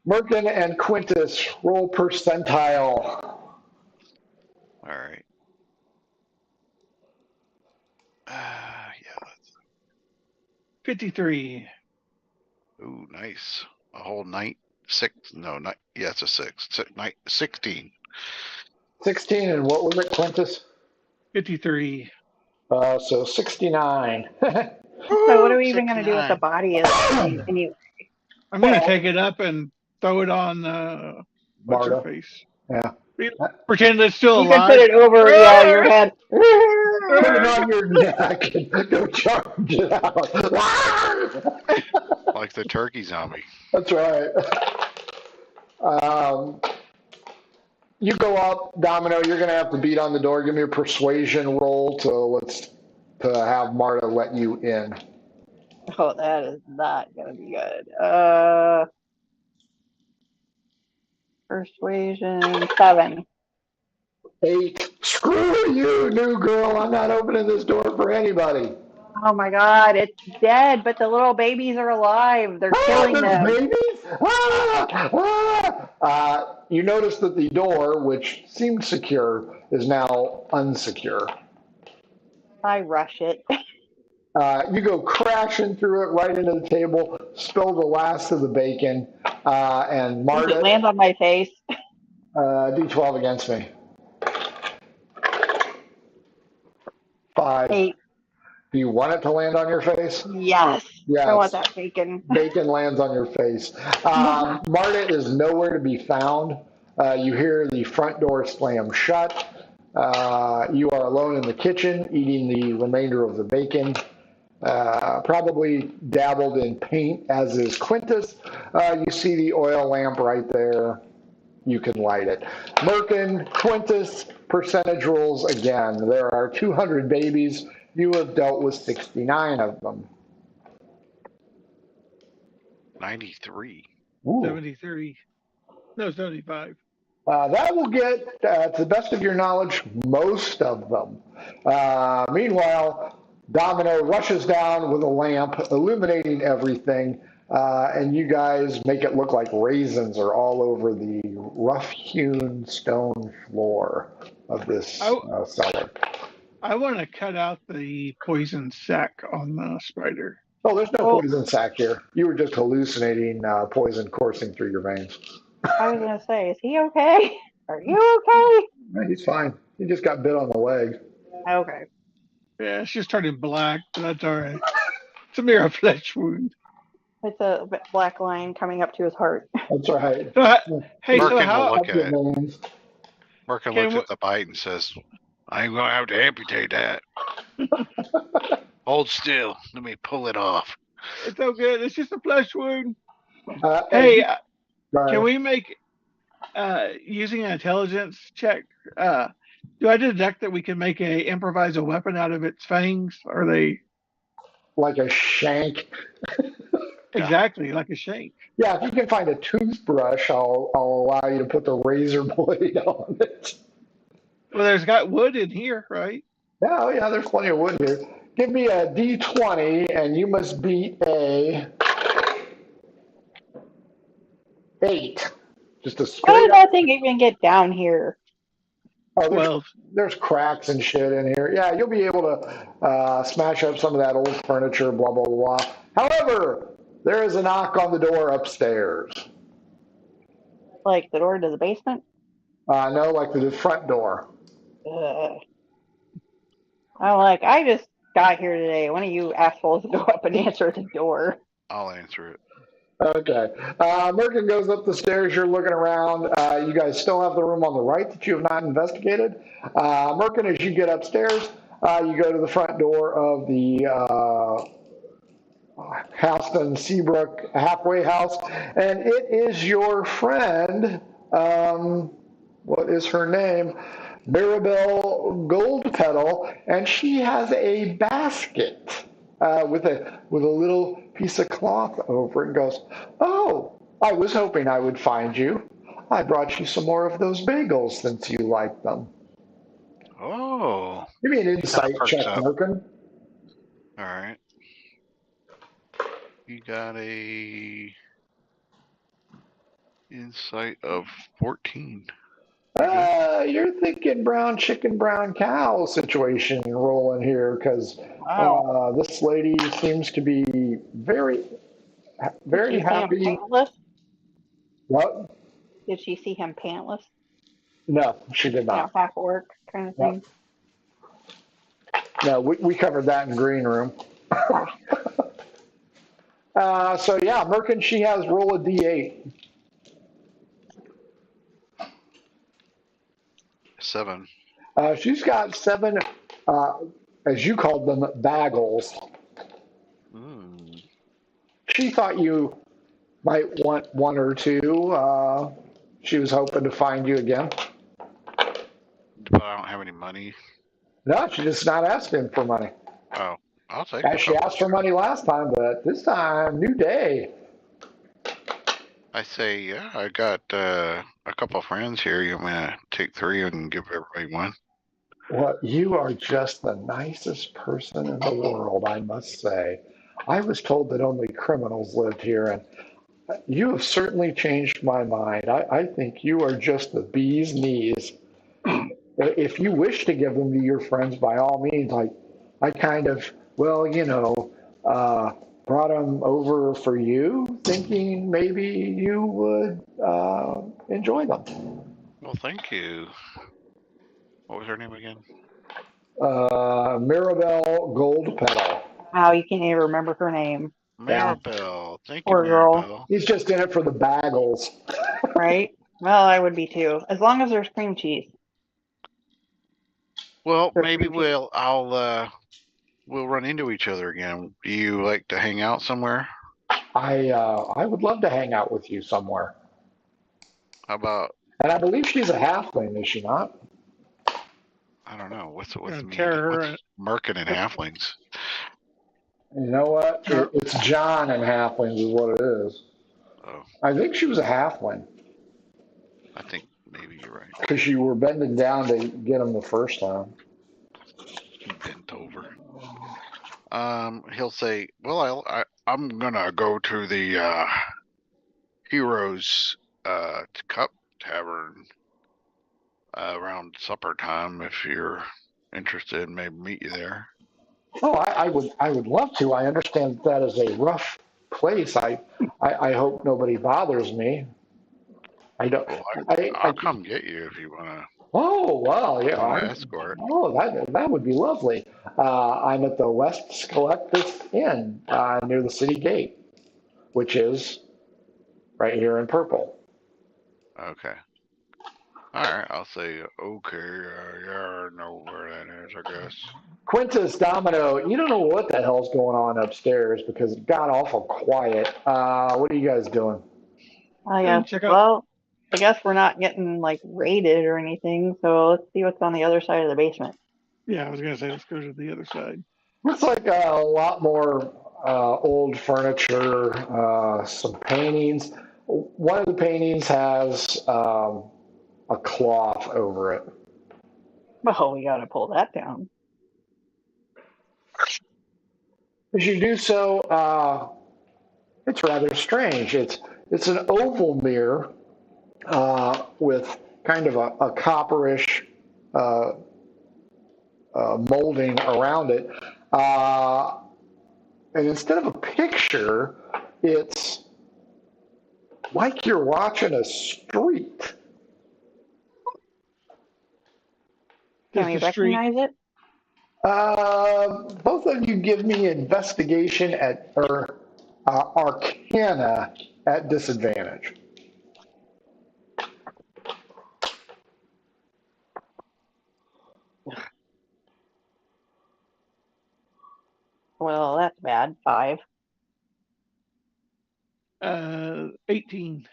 Merkin and Quintus, roll percentile. All right. Yeah. 53. Ooh, nice. A whole night. 6. No, not. Yeah, it's a 6. 16. 16, and what was it, Quintus? 53. So 69. So what are we even going to do with the 69. body anyway? I'm going to take it up and throw it on what's her Marta. face. Yeah. Pretend it's still You can alive. put it over your head. Put it on your neck and go charge it out. Like the turkey zombie. That's right. You go up, Domino. You're going to have to beat on the door. Give me a persuasion roll to have Marta let you in. Oh, that is not going to be good. Persuasion 7. 8. Screw you, new girl. I'm not opening this door for anybody. Oh my God, it's dead, but the little babies are alive. They're killing them. Babies! You notice that the door, which seemed secure, is now unsecure. I rush it. You go crashing through it right into the table, spill the last of the bacon, and Does it Marta, land on my face? D12 against me. 5. 8. Do you want it to land on your face? Yes. Yes. I want that bacon. Bacon lands on your face. Marta is nowhere to be found. You hear the front door slam shut. You are alone in the kitchen eating the remainder of the bacon. Probably dabbled in paint, as is Quintus. You see the oil lamp right there. You can light it. Merkin, Quintus, percentage rolls again. There are 200 babies. You have dealt with 69 of them. 93. Ooh. 73. No, 75. That will get, to the best of your knowledge, most of them. Meanwhile, Domino rushes down with a lamp, illuminating everything, and you guys make it look like raisins are all over the rough-hewn stone floor of this cellar. I want to cut out the poison sac on the spider. Oh, there's no Well, poison sac here. You were just hallucinating poison coursing through your veins. I was gonna say, is he okay? Are you okay? Right, he's fine. He just got bit on the leg. Okay. Yeah, it's just turning black, but that's all right. It's a mere flesh wound. It's a black line coming up to his heart. That's right. So, hey, so Merkin will how look Up your at it. veins. Merkin can looks at the bite and says, I ain't gonna have to amputate that. Hold still. Let me pull it off. it's so good. It's just a flesh wound. And Hey, can right. we make using an intelligence check? Do I detect that we can make a improvise a weapon out of its fangs? Are they Like a shank. Yeah. exactly like a shank? Yeah, if you can find a toothbrush, I'll allow you to put the razor blade on it. Well, there's got wood in here, right? Yeah, oh yeah, there's plenty of wood here. Give me a D20, and you must beat a 8. Just a How straight did up. that thing even get down here? Oh, Well, there's cracks and shit in here. Yeah, you'll be able to smash up some of that old furniture, blah, blah, blah. However, there is a knock on the door upstairs. Like the door to the basement? No, like the front door. Ugh. I'm like, I just got here today. One of you assholes go up and answer the door. I'll answer it. Okay. Merkin goes up the stairs. You're looking around. You guys still have the room on the right that you have not investigated. Merkin, as you get upstairs, you go to the front door of the Houston Seabrook halfway house, and it is your friend. What is her name? Mirabelle Goldpetal, and she has a basket with a little piece of cloth over it. And goes, "Oh, I was hoping I would find you. I brought you some more of those bagels since you like them." Oh. Give me an He kind of insight perks check, up. Merkin. All right. You got a insight of 14. You're thinking brown chicken, brown cow situation rolling here because Wow. this lady seems to be very, Did very she see him happy. pantless? What? Did she see him pantless? No, she did not. Half orc kind of No, thing? no, we covered that in green room. Ah, So yeah, Merkin, she has roll a d8. 7. She's got 7, uh, as you called them, bagels. Mm. She thought you might want one or two. She was hoping to find you again. But I don't have any money. No, she's just not asking for money. Oh, I'll take a As she couple. asked for money last time, but this time, new day. I say, yeah, I got a couple of friends here. You want to take 3 and give everybody 1? Well, you are just the nicest person in the world, I must say. I was told that only criminals lived here, and you have certainly changed my mind. I think you are just the bee's knees. If you wish to give them to your friends, by all means, I kind of, well, uh, brought them over for you, thinking maybe you would enjoy them. Well, thank you. What was her name again? Mirabelle Gold Petal. wow, you can't even remember her name. Yeah, Maribel. Thank you, Poor girl, Maribel. he's just in it for the bagels. right? Well, I would be too. As long as there's cream cheese. Well, There's maybe cream cheese. we'll run into each other again. Do you like to hang out somewhere? I would love to hang out with you somewhere. How about, And I believe she's a halfling, is she not? I don't know, what's gonna the tear meaning? her. What's Merkin and halflings? You know what? It's John and halflings is what it is. Oh, I think she was a halfling I think maybe you're right. because you were bending down to get him the first time. He bent over. He'll say, well, I'm gonna go to the Heroes Cup Tavern around supper time if you're interested in maybe meet you there. Oh, I would love to. I understand that is a rough place. I hope nobody bothers me. I don't. Well, I I'll come get you if you Oh, well, yeah. want to escort. Oh, that would be lovely. I'm at the West Scholectus Inn near the city gate, which is right here in purple. Okay. All right. I'll say okay. Yeah, I know where that is. I guess. Quintus Domino, you don't know what the hell's going on upstairs because it got awful quiet. What are you guys doing? I And guess. check out. Well, I guess we're not getting like raided or anything. So let's see what's on the other side of the basement. Yeah, I was gonna say let's go to the other side. Looks like a lot more old furniture, some paintings. One of the paintings has a cloth over it. Oh, we gotta pull that down. As you do so, it's rather strange. It's an oval mirror with kind of a copperish uh, molding around it. Uh, and instead of a picture, it's like you're watching a street. Can Does we the street? recognize it? Both of you give me investigation or arcana at disadvantage. Well, that's bad. 5. 18.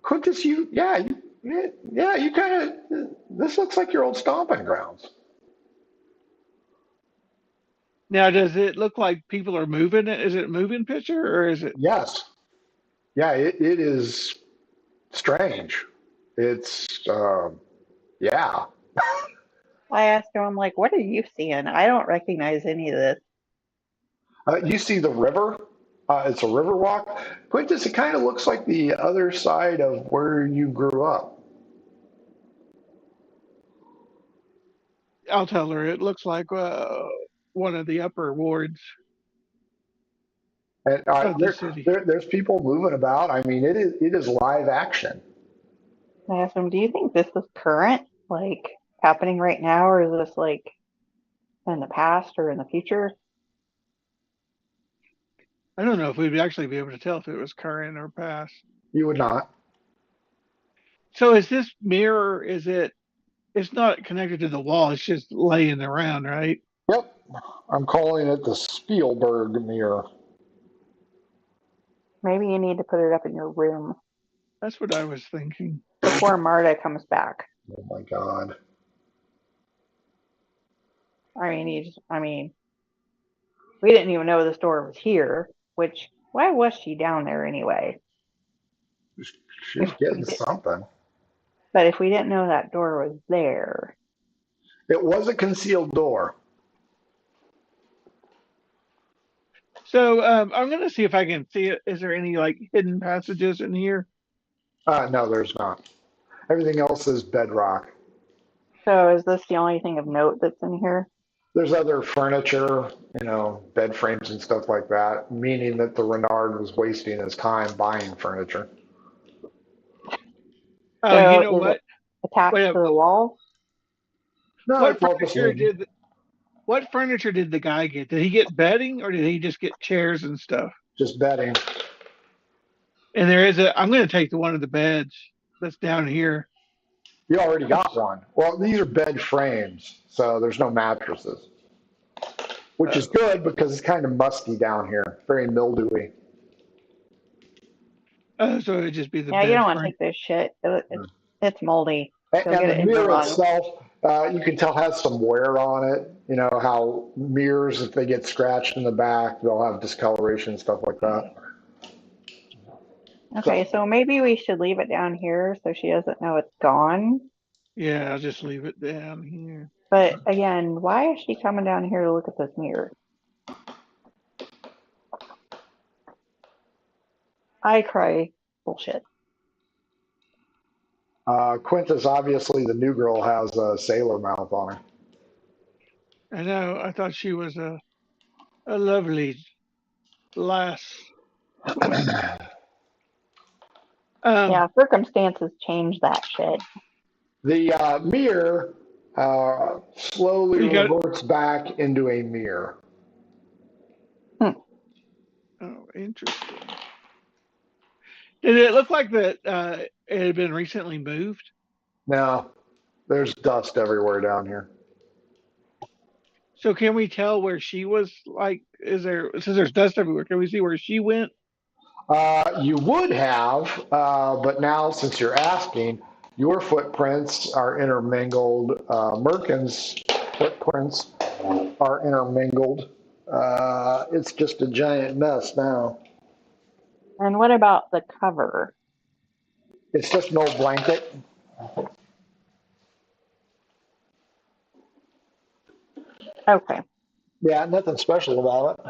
Quintus, you kind of. This looks like your old stomping grounds. Now, does it look like people are moving it? Is it a moving picture or is it? Yes, yeah, it is strange. It's yeah. I asked him, I'm like, what are you seeing? I don't recognize any of this. You see the river. It's a river walk. Quintus, it kind of looks like the other side of where you grew up. I'll tell her. It looks like one of the upper wards And of the city. there's people moving about. I mean, it is live action. I asked him, do you think this is current? Like happening right now, or is this like in the past or in the future? I don't know if we'd actually be able to tell if it was current or past. You would not. So is this mirror? Is it? It's not connected to the wall. It's just laying around, right? Yep, I'm calling it the Spielberg mirror. Maybe you need to put it up in your room That's what I was thinking. before Marta comes back. Oh my God. I mean, we didn't even know this door was here, which, why was she down there anyway? She's getting something. But if we didn't know that door was there, It was a concealed door. So I'm gonna see if I can see it. Is there any like hidden passages in here? No, there's not. Everything else is bedrock. so is this the only thing of note that's in here? There's other furniture, bed frames and stuff like that, meaning that the Renard was wasting his time buying furniture. Oh, you So know is it what? attached Wait, to the wall? No, what it's all the furniture same. did what furniture did the guy get? Did he get bedding or did he just get chairs and stuff? Just bedding. And there is a. I'm gonna take the one of the beds that's down here. You already got one. Well, these are bed frames, so there's no mattresses, which is good because it's kind of musty down here, very mildewy. So it'd just be the Yeah, you bed don't want to frame. take this shit. It's moldy. You'll And get the it in your mirror lungs. itself, you can tell has some wear on it. You know how mirrors, if they get scratched in the back, they'll have discoloration and stuff like that. Okay, so maybe we should leave it down here so she doesn't know it's gone. Yeah, I'll just leave it down here. But again, why is she coming down here to look at this mirror? I cry bullshit. Quintus, obviously, the new girl has a sailor mouth on her. I know. I thought she was a lovely lass. Yeah, circumstances change that shit. The mirror slowly You got. reverts back into a mirror. Oh, interesting. Did it look like that it had been recently moved? Now, there's dust everywhere down here. So can we tell where she was? Like, is there since there's dust everywhere? Can we see where she went? You would have, but now since you're asking, your footprints are intermingled. Merkin's footprints are intermingled. It's just a giant mess now. And what about the cover? It's just an old blanket. Okay. Yeah, nothing special about it.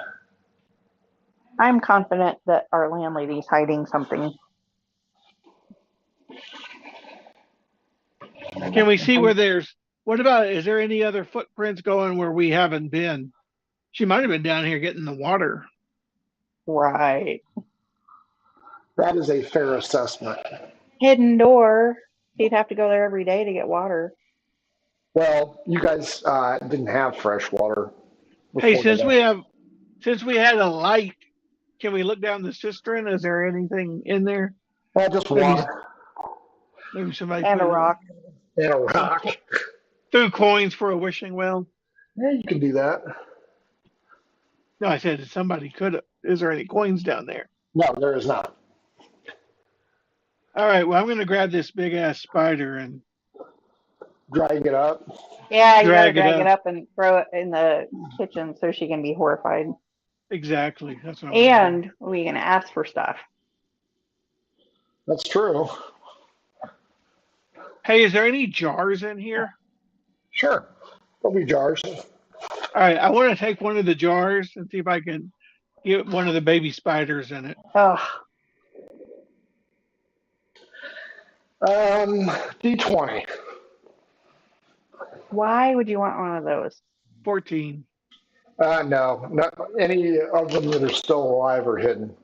I'm confident that our landlady's hiding something. Can we see where there's? What about? Is there any other footprints going where we haven't been? She might have been down here getting the water. Right. That is a fair assessment. Hidden door. She'd have to go there every day to get water. Well, you guys didn't have fresh water. Hey, Before since we had a light, can we look down the cistern? Is there anything in there? just Maybe water maybe somebody And a put rock. and a rock. threw coins for a wishing well. Yeah, you can do that. No, I said somebody could have. Is there any coins down there? No, there is not. All right, well, I'm going to grab this big ass spider and Drag it up. Yeah, you gotta drag it drag it up. up and throw it in the kitchen so she can be horrified. Exactly. That's what I'm gonna do. And we can ask for stuff. That's true. Hey, is there any jars in here? Sure. There'll be jars. All right, I want to take one of the jars and see if I can get one of the baby spiders in it. Ugh. D20. Why would you want one of those? 14. No, not any of them that are still alive or hidden.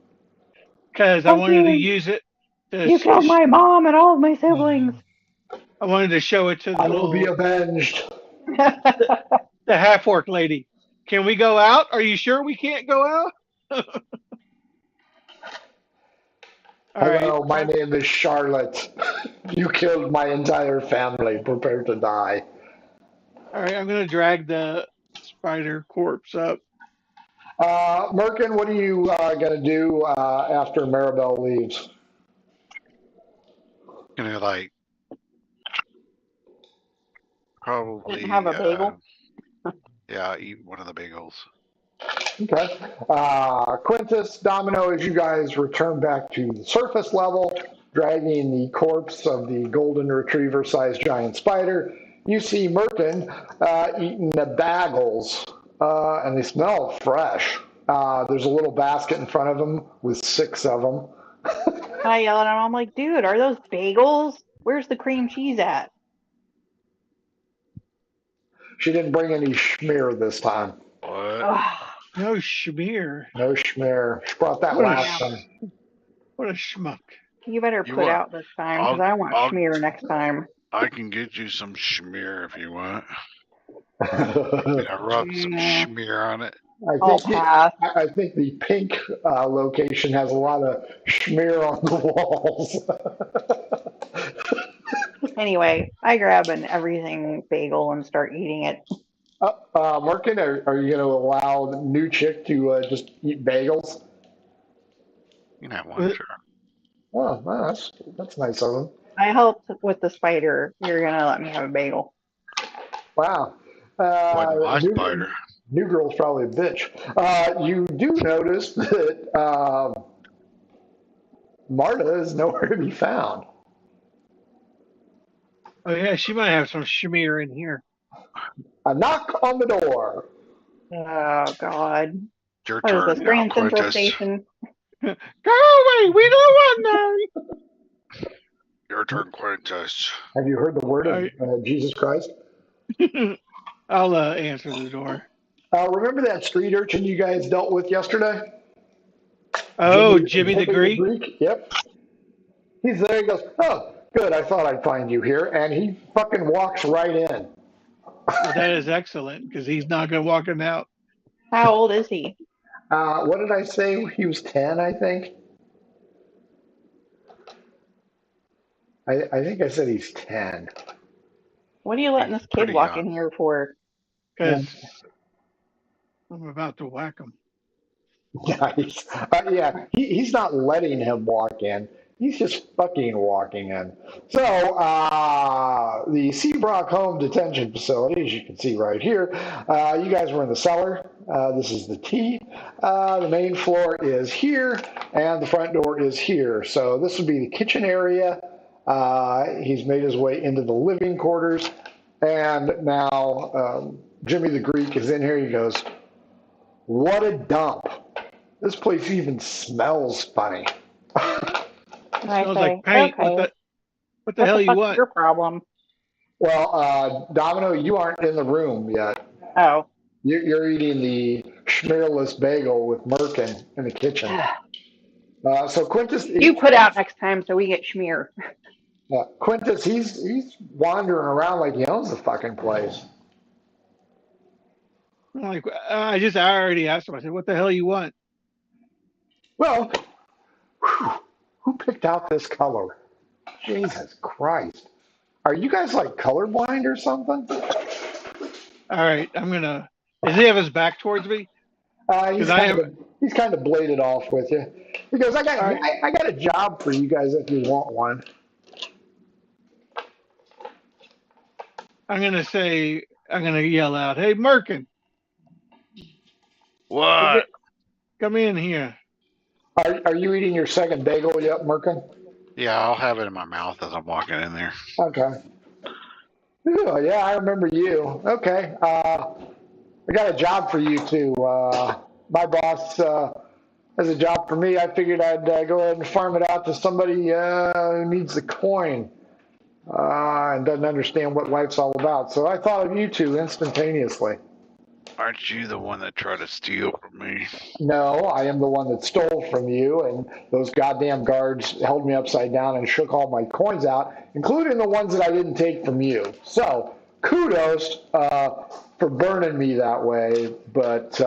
Because I wanted to use it to. You killed my mom and all of my siblings. I wanted to show it to the I will be avenged. the half orc lady. Can we go out? Are you sure we can't go out? All Hello, right. my name is Charlotte. You killed my entire family. Prepare to die. All right, I'm gonna drag the spider corpse up. Merkin, what are you going to do after Maribel leaves? Gonna like probably Didn't have a bagel. Yeah, eat one of the bagels. Okay. Quintus, Domino, as you guys return back to the surface level, dragging the corpse of the golden retriever-sized giant spider, you see Merkin eating the bagels, and they smell fresh. There's a little basket in front of him with 6 of them. I yell at him. I'm like, dude, are those bagels? Where's the cream cheese at? She didn't bring any schmear this time. What? Ugh. No schmear. No schmear. She brought that What a last time. What a schmuck. You better You put want- out this time because I want schmear next time. I can get you some schmear if you want. I rub some schmear on it. I'll pass. I think the pink location has a lot of schmear on the walls. Anyway, I grab an everything bagel and start eating it. Merkin, are you going to allow the new chick to just eat bagels? You can have one, sure. Oh, wow, that's nice of them. I helped with the spider. You're gonna let me have a bagel. Wow. Wasn't my spider. New girl's probably a bitch. You do notice that Marta is nowhere to be found. Oh yeah, she might have some schmear in here. A knock on the door. Oh God! Your What is turn this, now, Grand Central Quintus. Station? Go away! We don't want none. Your turn, Quintus. Have you heard the word All of Jesus Christ? right. I'll answer the door. Remember that street urchin you guys dealt with yesterday? Oh, Jimmy the Jimmy the Greek? Greek? Yep. He's there. He goes, oh, good. I thought I'd find you here. And he fucking walks right in. Well, that is excellent because he's not going to walk him out. How old is he? What did I say? He was 10, I think. I think I said he's 10. What are you letting He's this kid pretty walk young. in here for? Because I'm about to whack him. Nice. Yeah, he's not letting him walk in. He's just fucking walking in. So, the Seabrook Home Detention Facility, as you can see right here, you guys were in the cellar. This is the T. The main floor is here, and the front door is here. So this would be the kitchen area. He's made his way into the living quarters, and now Jimmy the Greek is in here. He goes, what a dump. This place even smells funny. And I Smells say, like paint. okay, What the what hell the you fuck's want? your problem? Well, Domino, you aren't in the room yet. Oh. You're eating the schmearless bagel with Merkin in the kitchen. So Quintus, You put out next time so we get schmear. Quintus, he's wandering around like he owns the fucking place. I'm like, I already asked him. I said, what the hell you want? Well, whew, who picked out this color? Jesus Christ. Are you guys like colorblind or something? All right, does he have his back towards me? He's kind of bladed off with you. He goes, I got a job for you guys if you want one. I'm going to yell out, hey, Merkin, What? come in here. Are you eating your second bagel yet, Merkin? Yeah, I'll have it in my mouth as I'm walking in there. Okay. Ooh, yeah, I remember you. Okay. I got a job for you too. My boss has a job for me. I figured I'd go ahead and farm it out to somebody who needs the coin and doesn't understand what life's all about. So I thought of you two instantaneously. Aren't you the one that tried to steal from me? No, I am the one that stole from you, and those goddamn guards held me upside down and shook all my coins out, including the ones that I didn't take from you. So kudos for burning me that way, but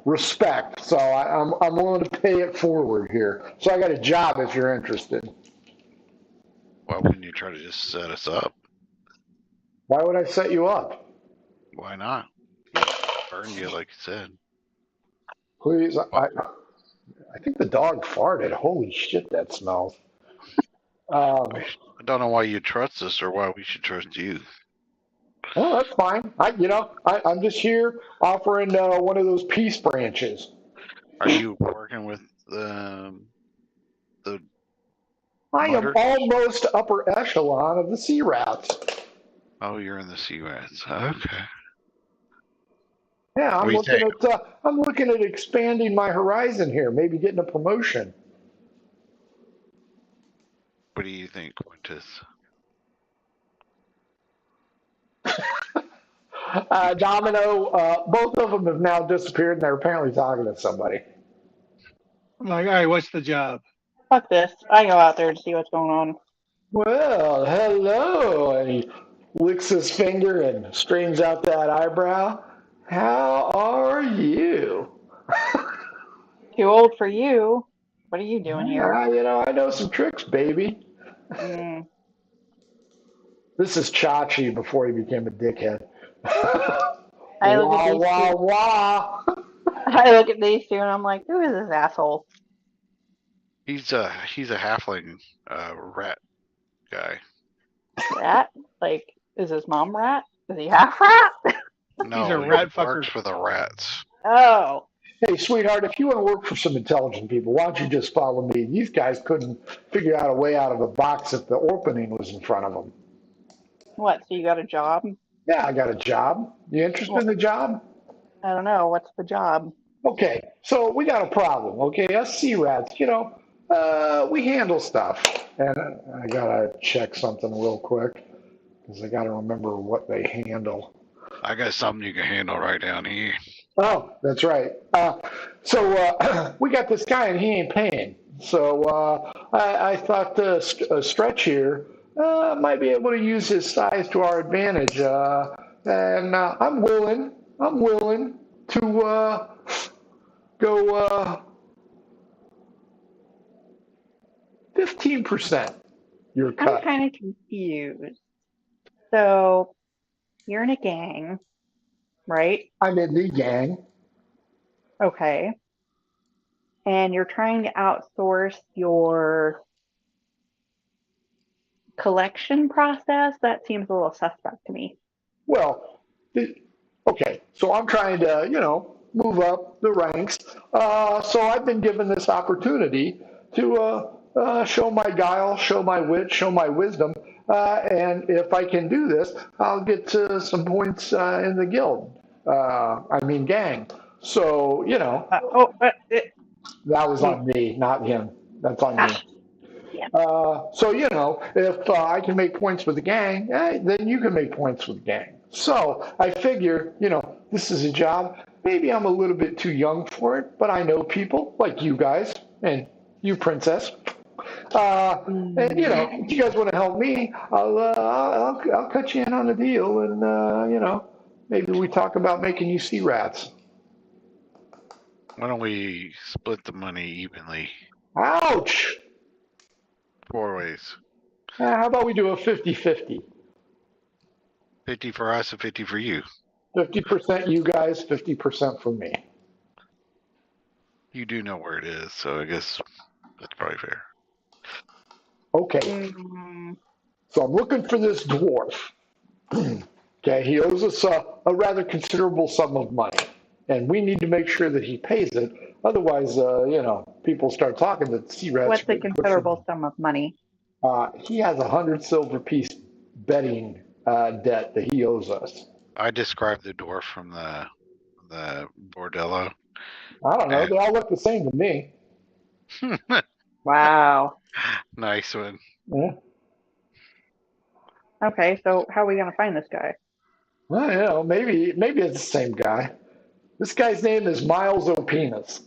respect. So I'm willing to pay it forward here. So I got a job if you're interested. Why wouldn't you try to just set us up? Why would I set you up? Why not? Burn you like you said. Please, I think the dog farted. Holy shit, that smells. I don't know why you trust us or why we should trust you. Well, that's fine. I'm just here offering one of those peace branches. Are you working with the I am Mutter? almost upper echelon of the sea rats. Oh, you're in the sea rats. Okay. Yeah, What do you think? I'm looking at expanding my horizon here, maybe getting a promotion. What do you think, Quintus? Domino, both of them have now disappeared, and they're apparently talking to somebody. I'm like, all right, what's the job? Fuck this. I go out there to see what's going on. Well, hello, and he licks his finger and straightens out that eyebrow. How are you? Too old for you. What are you doing here? I know some tricks, baby. Mm. This is Chachi before he became a dickhead. I look at these wah, two. wah. I look at these two and I'm like, who is this asshole? He's a halfling rat guy. Rat? Like, is his mom rat? Is he half rat? No, He's a he rat fucker. works for the rats. Oh. Hey, sweetheart, if you want to work for some intelligent people, why don't you just follow me? These guys couldn't figure out a way out of a box if the opening was in front of them. What, so you got a job? Yeah, I got a job. You interested in the job? I don't know. What's the job? Okay, so we got a problem, okay? Us sea rats, We handle stuff. And I gotta check something real quick because I gotta remember what they handle. I got something you can handle right down here. Oh, that's right. So we got this guy and he ain't paying. So I thought Stretch here might be able to use his size to our advantage. And I'm willing to go 15%. Your I'm cut. kind of confused. So you're in a gang, right? I'm in the gang. Okay. And you're trying to outsource your collection process? That seems a little suspect to me. Well, okay, so I'm trying to, move up the ranks. So I've been given this opportunity to show my guile, show my wit, show my wisdom. And if I can do this, I'll get some points in the guild. Gang. So, that was on me, not him. That's on me. Yeah. If I can make points with the gang, then you can make points with the gang. So I figure, this is a job. Maybe I'm a little bit too young for it, but I know people like you guys and you, Princess. If you guys want to help me, I'll cut you in on the deal, and maybe we talk about making you sea rats. Why don't we split the money evenly? Ouch! 4 ways. How about we do a 50-50? 50 for us and 50 for you. 50% you guys, 50% for me. You do know where it is, so I guess that's probably fair. Okay. So I'm looking for this dwarf. Okay, he owes us a rather considerable sum of money, and we need to make sure that he pays it. Otherwise, people start talking that sea rats. What's a considerable sum of money? He has 100 silver piece betting debt that he owes us. I described the dwarf from the bordello. I don't know. They all look the same to me. Wow. Nice one. Yeah. Okay, so how are we going to find this guy? Well, maybe it's the same guy. This guy's name is Miles O'Penis.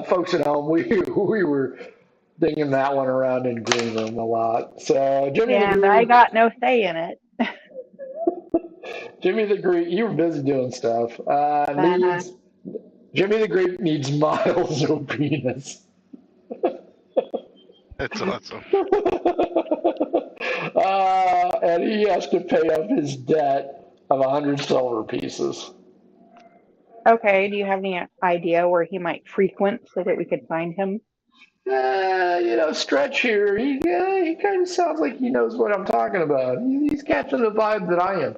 Folks at home, we were dinging that one around in green room a lot. So Jimmy the Green, I got no say in it. Jimmy the Greek, you were busy doing stuff. Jimmy the Greek needs Miles O'Penis. That's awesome. And he has to pay up his debt of 100 silver pieces. Okay, do you have any idea where he might frequent so that we could find him? Stretch here, he kind of sounds like he knows what I'm talking about. He's catching the vibe that I am.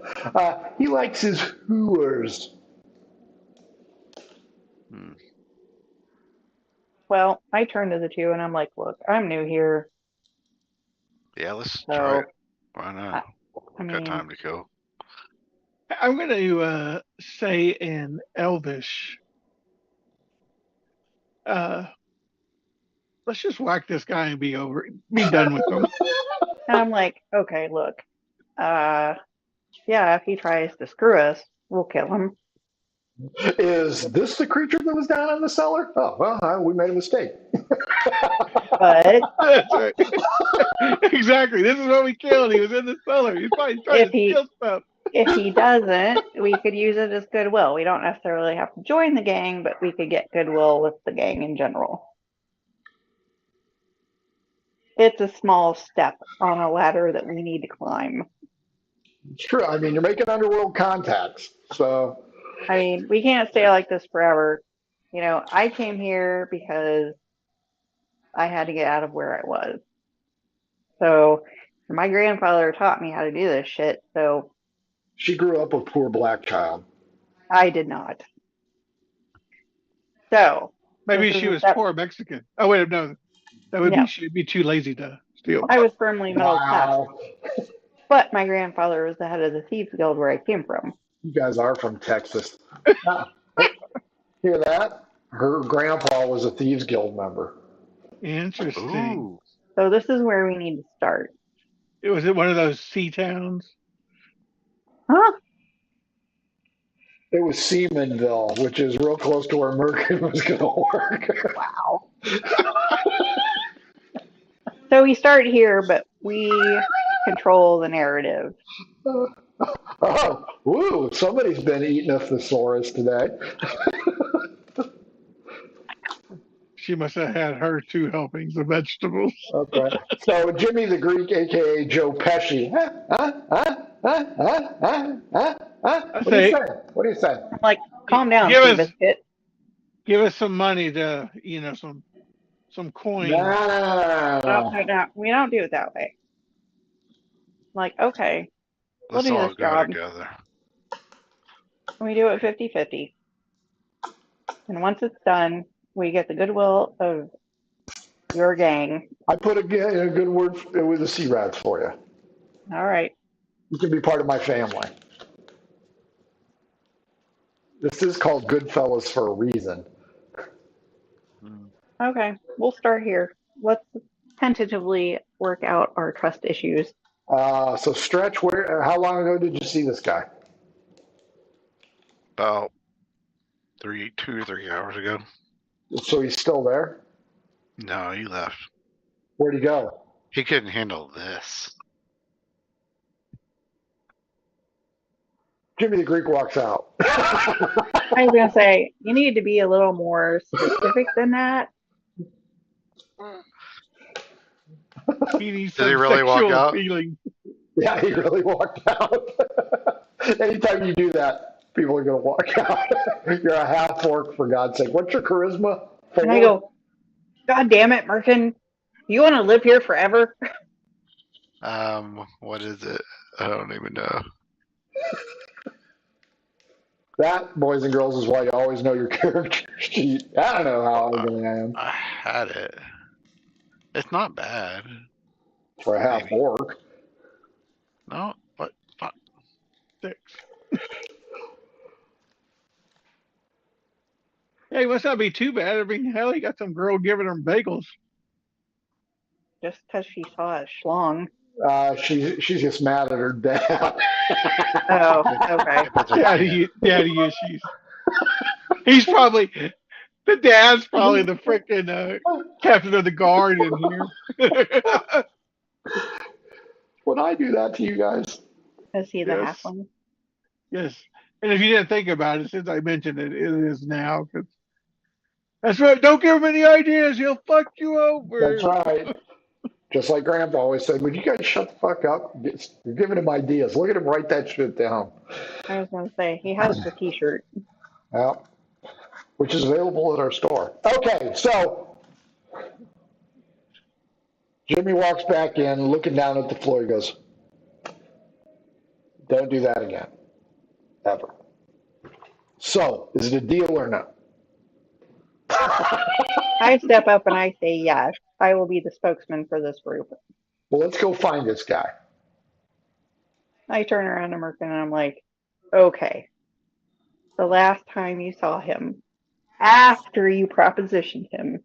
He likes his hooers. Well, I turn to the two and I'm like, look, I'm new here. Yeah, let's try it. Why not? Got time to kill. I'm going to say in Elvish, let's just whack this guy and be done with him. And I'm like, okay, look, yeah, if he tries to screw us, we'll kill him. Is this the creature that was down in the cellar? Oh, well, we made a mistake. But that's right. Exactly. This is what we killed. He was in the cellar. He's probably trying to steal stuff. If he doesn't, we could use it as goodwill. We don't necessarily have to join the gang, but we could get goodwill with the gang in general. It's a small step on a ladder that we need to climb. It's true. I mean, you're making underworld contacts, so. I mean, we can't stay like this forever. I came here because I had to get out of where I was. So my grandfather taught me how to do this shit, so. She grew up a poor black child. I did not. So. Maybe she was poor Mexican. Oh, wait, no. That would be, she'd be too lazy to steal. I was firmly middle class. But my grandfather was the head of the Thieves Guild where I came from. You guys are from Texas. Ah, hear that? Her grandpa was a Thieves Guild member. Interesting. Ooh. So this is where we need to start. Was it one of those sea towns? Huh? It was Seamanville, which is real close to where Merkin was going to work. Wow. So we start here, but we control the narrative. Oh, woo! Somebody's been eating a thesaurus today. She must have had her 2 helpings of vegetables. Okay. So Jimmy the Greek, aka Joe Pesci. I What are you say, saying? What are you saying? I'm like, calm down, give us Seabiscuit. give us some money to, some No, coins. no, no, no, no, No, no. no, no. We don't do it that way. Like, okay, we'll Let's do all this go job. together. We do it 50-50. And once it's done, we get the goodwill of your gang. I put a good word with the Sea Rats for you. All right. You can be part of my family. This is called Goodfellas for a reason. Hmm. Okay. We'll start here. Let's tentatively work out our trust issues. So Stretch, how long ago did you see this guy? About 2 or 3 hours ago. So he's still there? No, he left. Where'd he go? He couldn't handle this. Jimmy the Greek walks out. I was going to say, you need to be a little more specific than that. He needs Did he some really walk sexual out? feeling. Yeah, he really walked out. Anytime you do that, people are going to walk out. You're a half orc, for God's sake. What's your charisma? And I go, God damn it, Merkin. You want to live here forever? What is it? I don't even know. That, boys and girls, is why you always know your character sheet. I don't know how ugly I am I had it. It's not bad. for a half Maybe. orc. No, but fuck. 6. Hey, must not be too bad. I mean, hell, he got some girl giving him bagels. Just because she saw a schlong. She's just mad at her dad. Oh, okay. If it's a Daddy issues. He's probably the dad's probably the frickin' captain of the guard in here. Would I do that to you guys? Is he the Yes, halfling? yes. And if you didn't think about it, since I mentioned it, it is now. 'Cause that's right. Don't give him any ideas. He'll fuck you That's over. right. Just like Grandpa always said, would you guys shut the fuck up? You're giving him ideas. Look at him write that shit down. I was going to say, he has the t-shirt. Yeah. Which is available at our store. Okay, so Jimmy walks back in, looking down at the floor. He goes, don't do that again. Ever. So, is it a deal or no? I step up and I say, yes, I will be the spokesman for this group. Well, let's go find this guy. I turn around to Merkin and I'm like, okay, the last time you saw him, after you propositioned him,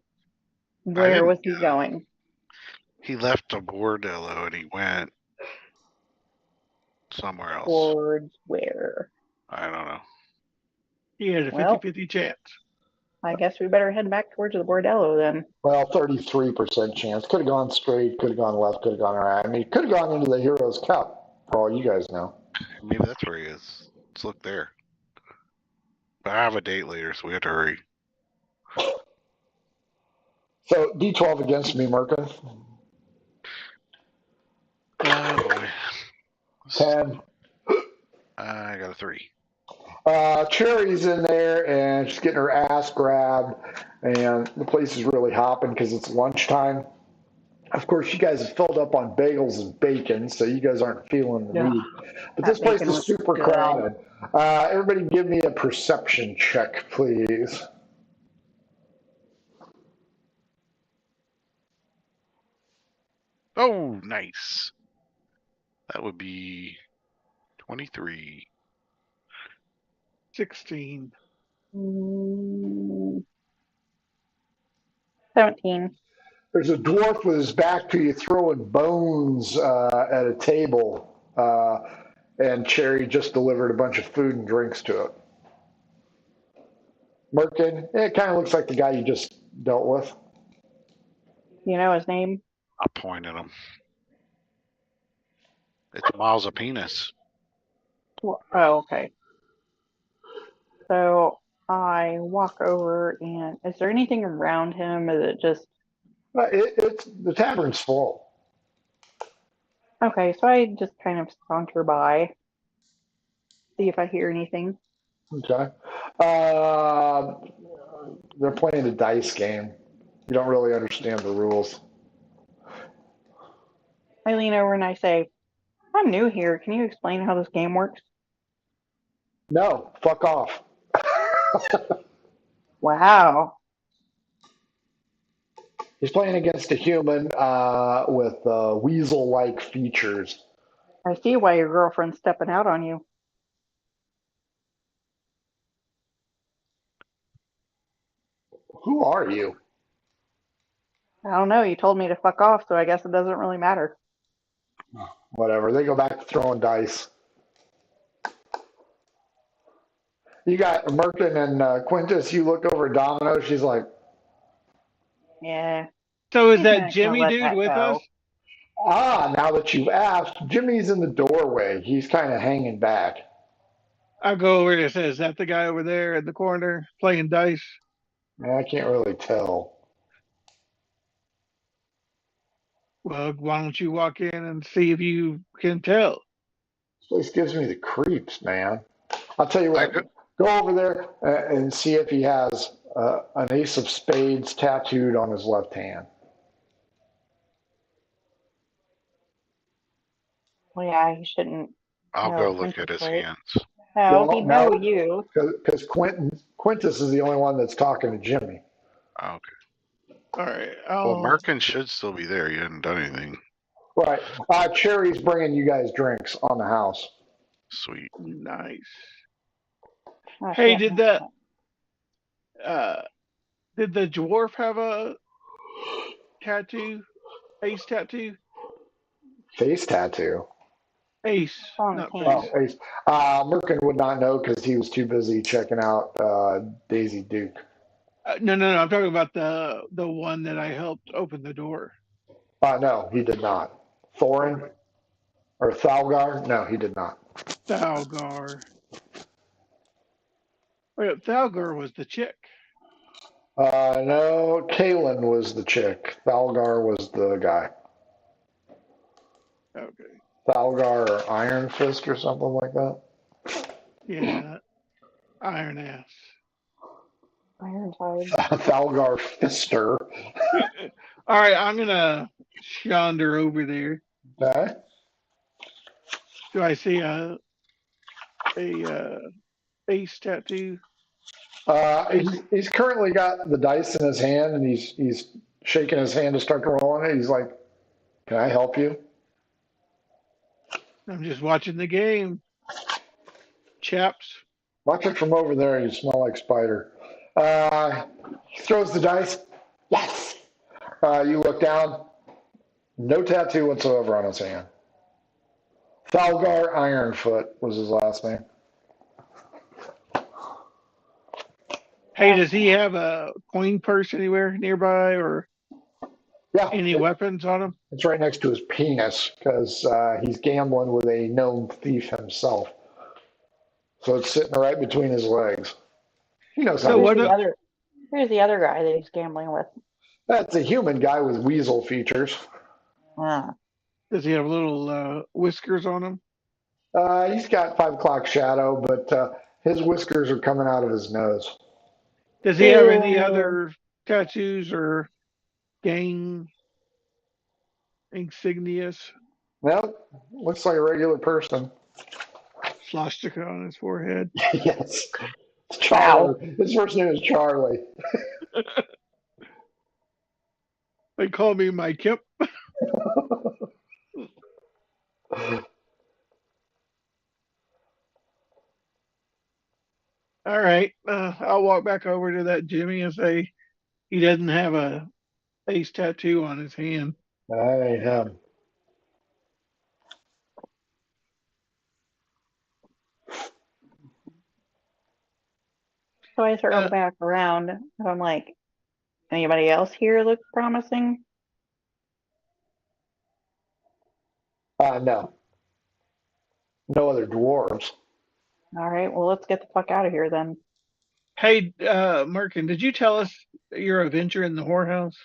where was he going? He left a bordello and he went somewhere else. Towards where? I don't know. He had a Well, 50-50 chance. I guess we better head back towards the bordello then. Well, 33% chance. Could have gone straight, could have gone left, could have gone right. I mean, could have gone into the Heroes Cup, for all you guys know. Maybe that's where he is. Let's look there. But I have a date later, so we have to hurry. So, D12 against me, Merkin. Oh boy. 10. I got a 3. Cherry's in there, and she's getting her ass grabbed, and the place is really hopping because it's lunchtime. Of course, you guys have filled up on bagels and bacon, so you guys aren't feeling the Yeah, need. But that this place bacon is was super good. crowded. Everybody give me a perception check, please. Oh, nice. That would be 23. 16. 17. There's a dwarf with his back to you throwing bones at a table, and Cherry just delivered a bunch of food and drinks to it. Merkin, it kind of looks like the guy you just dealt with. You know his name? I point at him. It's Miles of Penis. Oh, okay. So I walk over, and is there anything around him? Is it just It's the tavern's full. okay? So I just kind of saunter by, see if I hear anything. Okay. They're playing a dice game. You don't really understand the rules. I lean over and I say, "I'm new here. Can you explain how this game works?" No, fuck off. Wow. He's playing against a human with weasel-like features. I see why your girlfriend's stepping out on you. Who are you? I don't know. You told me to fuck off, so I guess it doesn't really matter. Whatever. They go back to throwing dice. You got Merkin and Quintus. You look over at Domino. She's like, Yeah. So is He's that not gonna Jimmy let dude that with us? go. now that you've asked, Jimmy's in the doorway. He's kind of hanging back. I go over and say, is that the guy over there in the corner playing dice? I can't really tell. Well, why don't you walk in and see if you can tell? This place gives me the creeps, man. I'll tell you I what. go, Go over there and see if he has an ace of spades tattooed on his left hand. Well, yeah, he shouldn't I'll know go look Quintus, at his right? hands. Oh, Well, he'd know no, you. because Quintus is the only one that's talking to Jimmy. Okay. All right. Well, Merkin should still be there. He hadn't done anything. Right. Cherry's bringing you guys drinks on the house. Sweet. Nice. Oh, Hey, shit. did the dwarf have a tattoo? Ace tattoo? Face tattoo. Ace, On his not hand. face. Oh, ace. Merkin would not know because he was too busy checking out Daisy Duke. No. I'm talking about the one that I helped open the door. No, he did not. Thorin or Thalgar? No, he did not. Thalgar. Wait, Thalgar was the chick. No, Kalen was the chick. Thalgar was the guy. Okay. Thalgar or Iron Fist or something like that. Yeah. Iron ass. Iron Tide. Thalgar Fister. All right, I'm gonna yonder over there. Okay. Do I see a ace tattoo? He's currently got the dice in his hand, and he's shaking his hand to start to roll on it. He's like, "Can I help you?" I'm just watching the game, chaps. Watch it from over there. You smell like spider. He throws the dice. Yes. You look down. No tattoo whatsoever on his hand. Thalgar Ironfoot was his last name. Hey, does he have a coin purse anywhere nearby or Yeah, any weapons on him? it's right next to his penis because he's gambling with a known thief himself. So it's sitting right between his legs. He knows how So to what? Who's the other guy that he's gambling with? That's a human guy with weasel features. Ah. Does he have little whiskers on him? He's got 5 o'clock shadow, but his whiskers are coming out of his nose. Does he have any Ew. other tattoos or gang insignias? Well, looks like a regular person. Swastika on his forehead. Yes. It's Wow. Charlie. His first name is Charlie. They call me my Kip. I'll walk back over to that Jimmy and say he doesn't have a face tattoo on his hand. That ain't him. So I circle back around and I'm like, anybody else here look promising? No. No other dwarves. All right, well, let's get the fuck out of here then. Hey, Merkin, did you tell us your adventure in the whorehouse?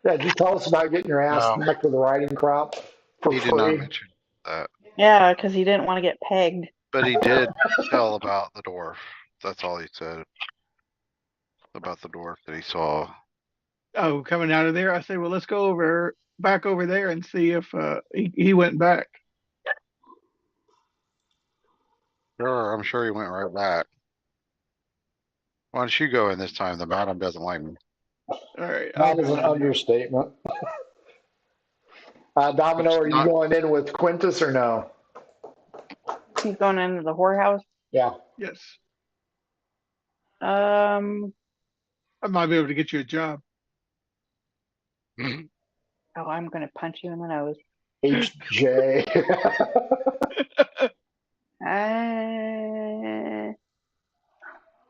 Yeah, just tell us about getting your ass No. smacked with a riding crop for He did not free. mention that. Yeah, because he didn't want to get pegged. But he did tell about the dwarf. That's all he said about the dwarf that he saw. Oh, coming out of there, I say, well, let's go back over there and see if he went back. Sure, I'm sure he went right back. Why don't you go in this time? The madam doesn't like me. All right. That is an understatement. Domino, are you going in with Quintus or no? He's going into the whorehouse? Yeah. Yes. I might be able to get you a job. Oh, I'm going to punch you in the nose. HJ.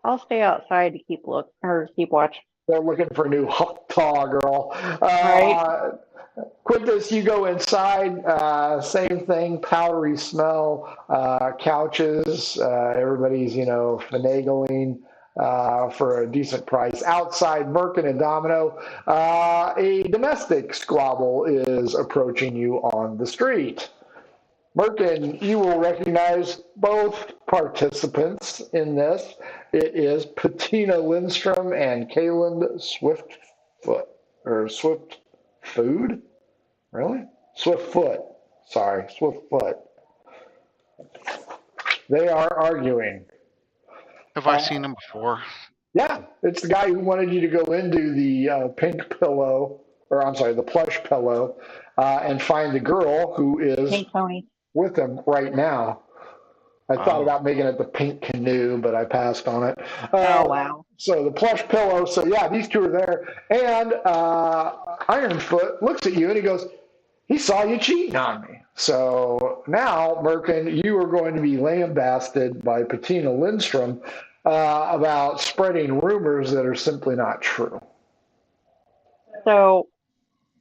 I'll stay outside to keep watch. They're looking for a new Hawk girl. Right. Quintus, you go inside. Same thing, powdery smell, couches. Everybody's, finagling for a decent price. Outside, Merkin and Domino, a domestic squabble is approaching you on the street. Merkin, you will recognize both participants in this. It is Patina Lindstrom and Kayland Swiftfoot. Or Swiftfood? Really? Swiftfoot. Sorry, Swiftfoot. They are arguing. Have I seen him before? Yeah, it's the guy who wanted you to go into the pink pillow, or I'm sorry, the plush pillow, and find the girl who is Pink pony with him right now. I thought about making it the pink canoe, but I passed on it. Oh, wow. So the plush pillow. So, yeah, these two are there. And Ironfoot looks at you and he goes, he saw you cheating on me. So now, Merkin, you are going to be lambasted by Patina Lindstrom about spreading rumors that are simply not true. So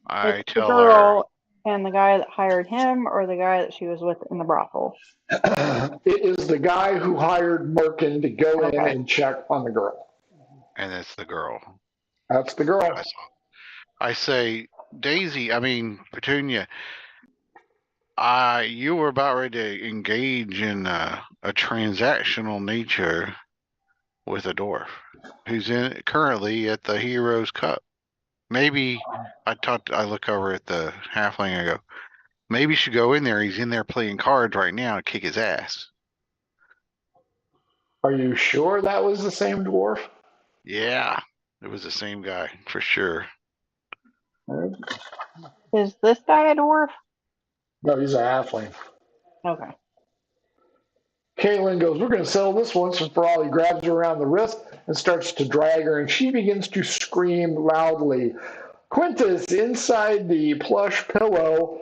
I it's tell the girl and the guy that hired him, or the guy that she was with in the brothel? It is the guy who hired Merkin to go in and check on the girl. And it's the girl. That's the girl. I say, Petunia, you were about ready to engage in a transactional nature with a dwarf who's currently at the Heroes Cup. Maybe I look over at the halfling and I go, maybe you should go in there. He's in there playing cards right now and kick his ass. Are you sure that was the same dwarf? Yeah, it was the same guy for sure. Is this guy a dwarf? No, he's a halfling. Okay. Kaylin goes, we're going to settle this once and for all. He grabs her around the wrist and starts to drag her, and she begins to scream loudly. Quintus, inside the plush pillow,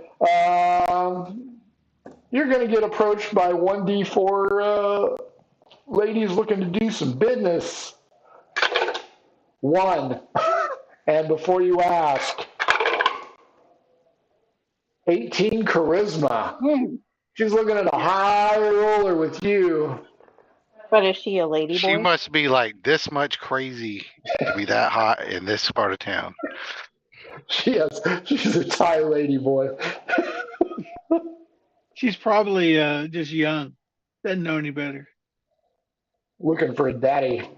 you're going to get approached by 1d4 ladies looking to do some business. 1. And before you ask, 18 charisma. She's looking at a high roller with you. But is she a lady boy? She must be like this much crazy to be that hot in this part of town. She's a Thai lady boy. She's probably just young. Doesn't know any better. Looking for a daddy.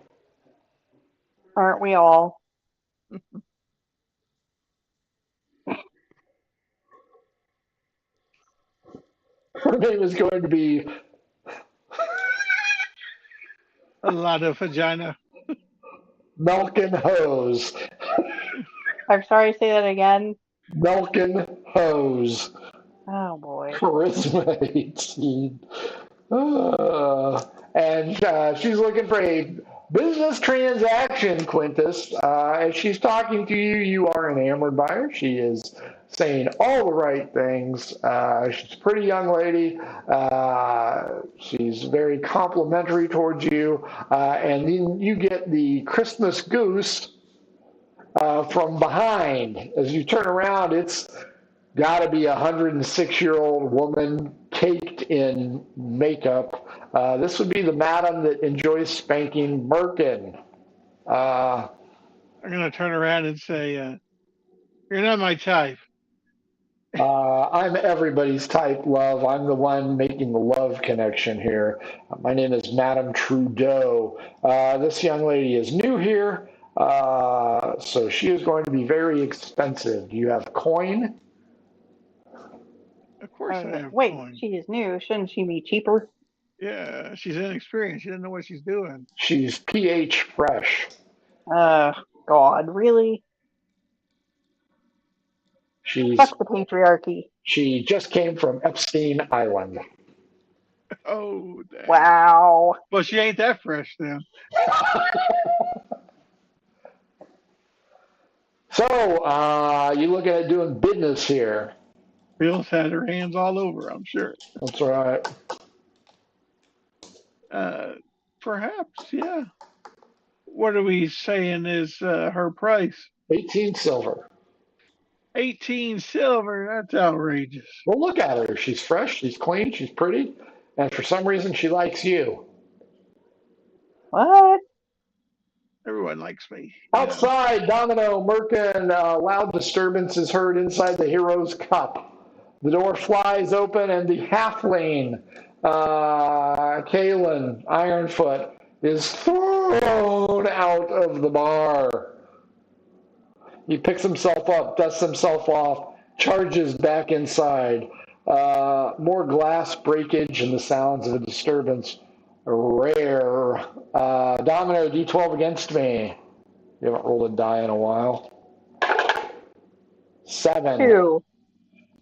Aren't we all? Her name is going to be a lot of vagina. Melkin Hose. I'm sorry, say that again. Melkin Hose. Oh boy. Charisma 18. And she's looking for a business transaction, Quintus. As she's talking to you, you are enamored by her. She is saying all the right things. She's a pretty young lady. She's very complimentary towards you. And then you get the Christmas goose from behind. As you turn around, it's got to be a 106-year-old woman caked in makeup. This would be the madam that enjoys spanking Merkin. I'm going to turn around and say, "You're not my type." I'm everybody's type, love. I'm the one making the love connection here. My name is Madame Trudeau. This young lady is new here, so she is going to be very expensive. Do you have coin? Of course I have Wait, coin. she is new. Shouldn't she be cheaper? Yeah, she's inexperienced. She doesn't know what she's doing. She's pH fresh. God, really? Fuck the patriarchy. She just came from Epstein Island. Oh, dang. Wow. Well, she ain't that fresh then. So, you looking at doing business here? Bill's had her hands all over, I'm sure. That's right. Perhaps, yeah. What are we saying is her price? 18 silver. 18 silver. That's outrageous. Well, look at her. She's fresh, she's clean, she's pretty, and for some reason she likes you. What? Everyone likes me. Outside, Domino, Merkin, loud disturbance is heard inside the Hero's Cup. The door flies open, and the halfling, Kalen Ironfoot, is thrown out of the bar. He picks himself up, dusts himself off, charges back inside. More glass breakage and the sounds of a disturbance. Rare. Domino, D12 against me. You haven't rolled a die in a while. 7. 2.